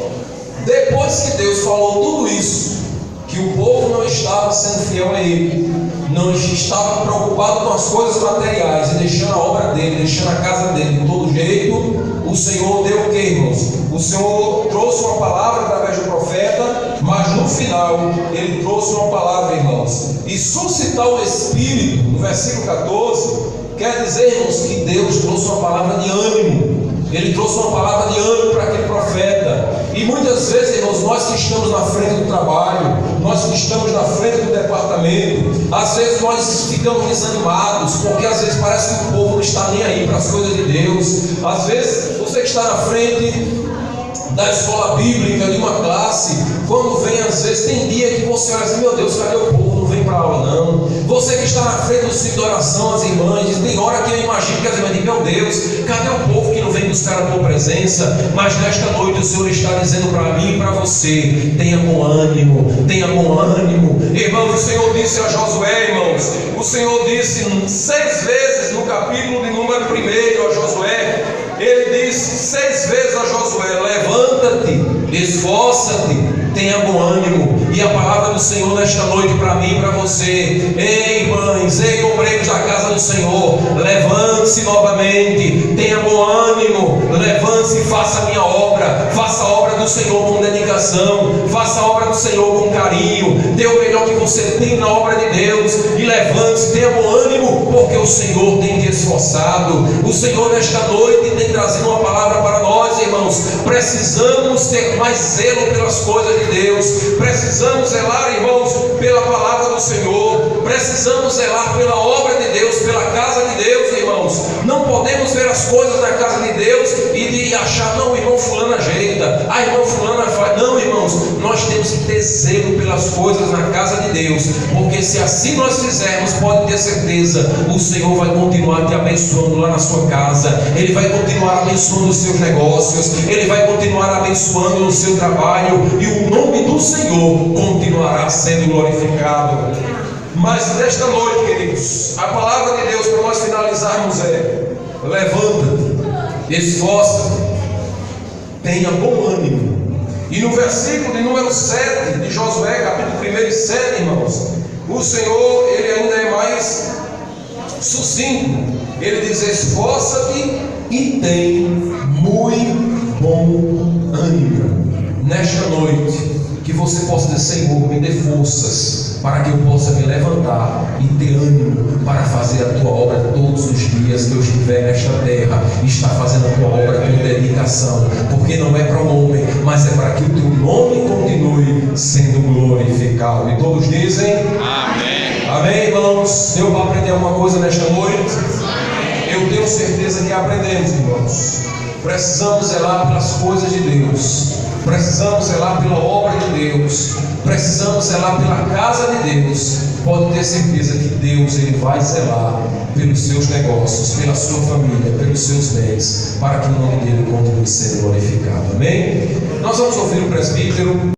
Depois que Deus falou tudo isso, que o povo não estava sendo fiel a Ele, não estava preocupado com as coisas materiais e deixando a obra dele, deixando a casa dele de todo jeito, o Senhor deu o que, irmãos? O Senhor trouxe uma palavra através do profeta, mas no final Ele trouxe uma palavra, irmãos, e suscitar o Espírito, no versículo 14, quer dizer, irmãos, que Deus trouxe uma palavra de ânimo. Ele trouxe uma palavra de ânimo para aquele profeta. E muitas vezes, irmãos, nós que estamos na frente do trabalho, nós que estamos na frente do departamento, às vezes nós ficamos desanimados, porque às vezes parece que o povo não está nem aí para as coisas de Deus. Às vezes você que está na frente da escola bíblica, de uma classe, quando vem, às vezes tem dia que você olha assim: meu Deus, cadê o povo? Não vem para aula não. Você que está na frente do ciclo de oração, as irmãs, tem hora que eu imagino que as irmãs dizem: meu Deus, cadê o povo que não vem buscar a tua presença? Mas nesta noite o Senhor está dizendo para mim e para você: tenha bom ânimo, tenha bom ânimo. Irmãos, o Senhor disse a Josué, irmãos, o Senhor disse 6 vezes no capítulo de número 1 a Josué: Ele disse 6 vezes a Josué: levanta-te, esforça-te, tenha bom ânimo. E a palavra do Senhor nesta noite para mim e para você: ei mães, ei obreiros da casa do Senhor, levante-se novamente, tenha bom ânimo, levante-se e faça a minha obra, faça a obra do Senhor com dedicação, faça a obra do Senhor com carinho, dê o melhor que você tem na obra de Deus, e levante-se, tenha bom ânimo, porque o Senhor tem te esforçado. O Senhor nesta noite tem trazido uma palavra para nós, irmãos. Precisamos ter mais zelo pelas coisas de Deus, precisamos zelar, irmãos, pela palavra do Senhor, precisamos zelar pela obra de Deus, pela casa de Deus, irmãos. Não podemos ver as coisas na casa de Deus e achar: não, irmão fulano ajeita, a irmã fulana faz. Não, irmãos, nós temos que ter zelo pelas coisas na casa de Deus, porque se assim nós fizermos, pode ter certeza, o Senhor vai continuar te abençoando lá na sua casa, Ele vai continuar abençoando os seus negócios, Ele vai continuar abençoando no seu trabalho, e o nome do Senhor continuará sendo glorificado. Mas nesta noite, queridos, a palavra de Deus para nós finalizarmos é: levanta-te, esforça-te, tenha bom ânimo. E no versículo de número 7 de Josué, capítulo 1 e 7, irmãos, o Senhor, Ele ainda é mais sucinto. Ele diz: esforça-te e tem muito bom ânimo. Nesta noite, que você possa dizer: Senhor, me dê forças para que eu possa me levantar e ter ânimo para fazer a tua obra todos os dias que eu estiver nesta terra, e estar fazendo a tua obra com dedicação, porque não é para o homem, mas é para que o teu nome continue sendo glorificado. E todos dizem amém. Amém, irmãos. Deu para aprender alguma coisa nesta noite? Eu tenho certeza que aprendemos, irmãos. Precisamos zelar pelas coisas de Deus, precisamos zelar pela obra de Deus, precisamos zelar pela casa de Deus. Pode ter certeza que Deus, Ele vai zelar pelos seus negócios, pela sua família, pelos seus bens, para que o nome dele continue sendo glorificado. Amém? Nós vamos ouvir o presbítero.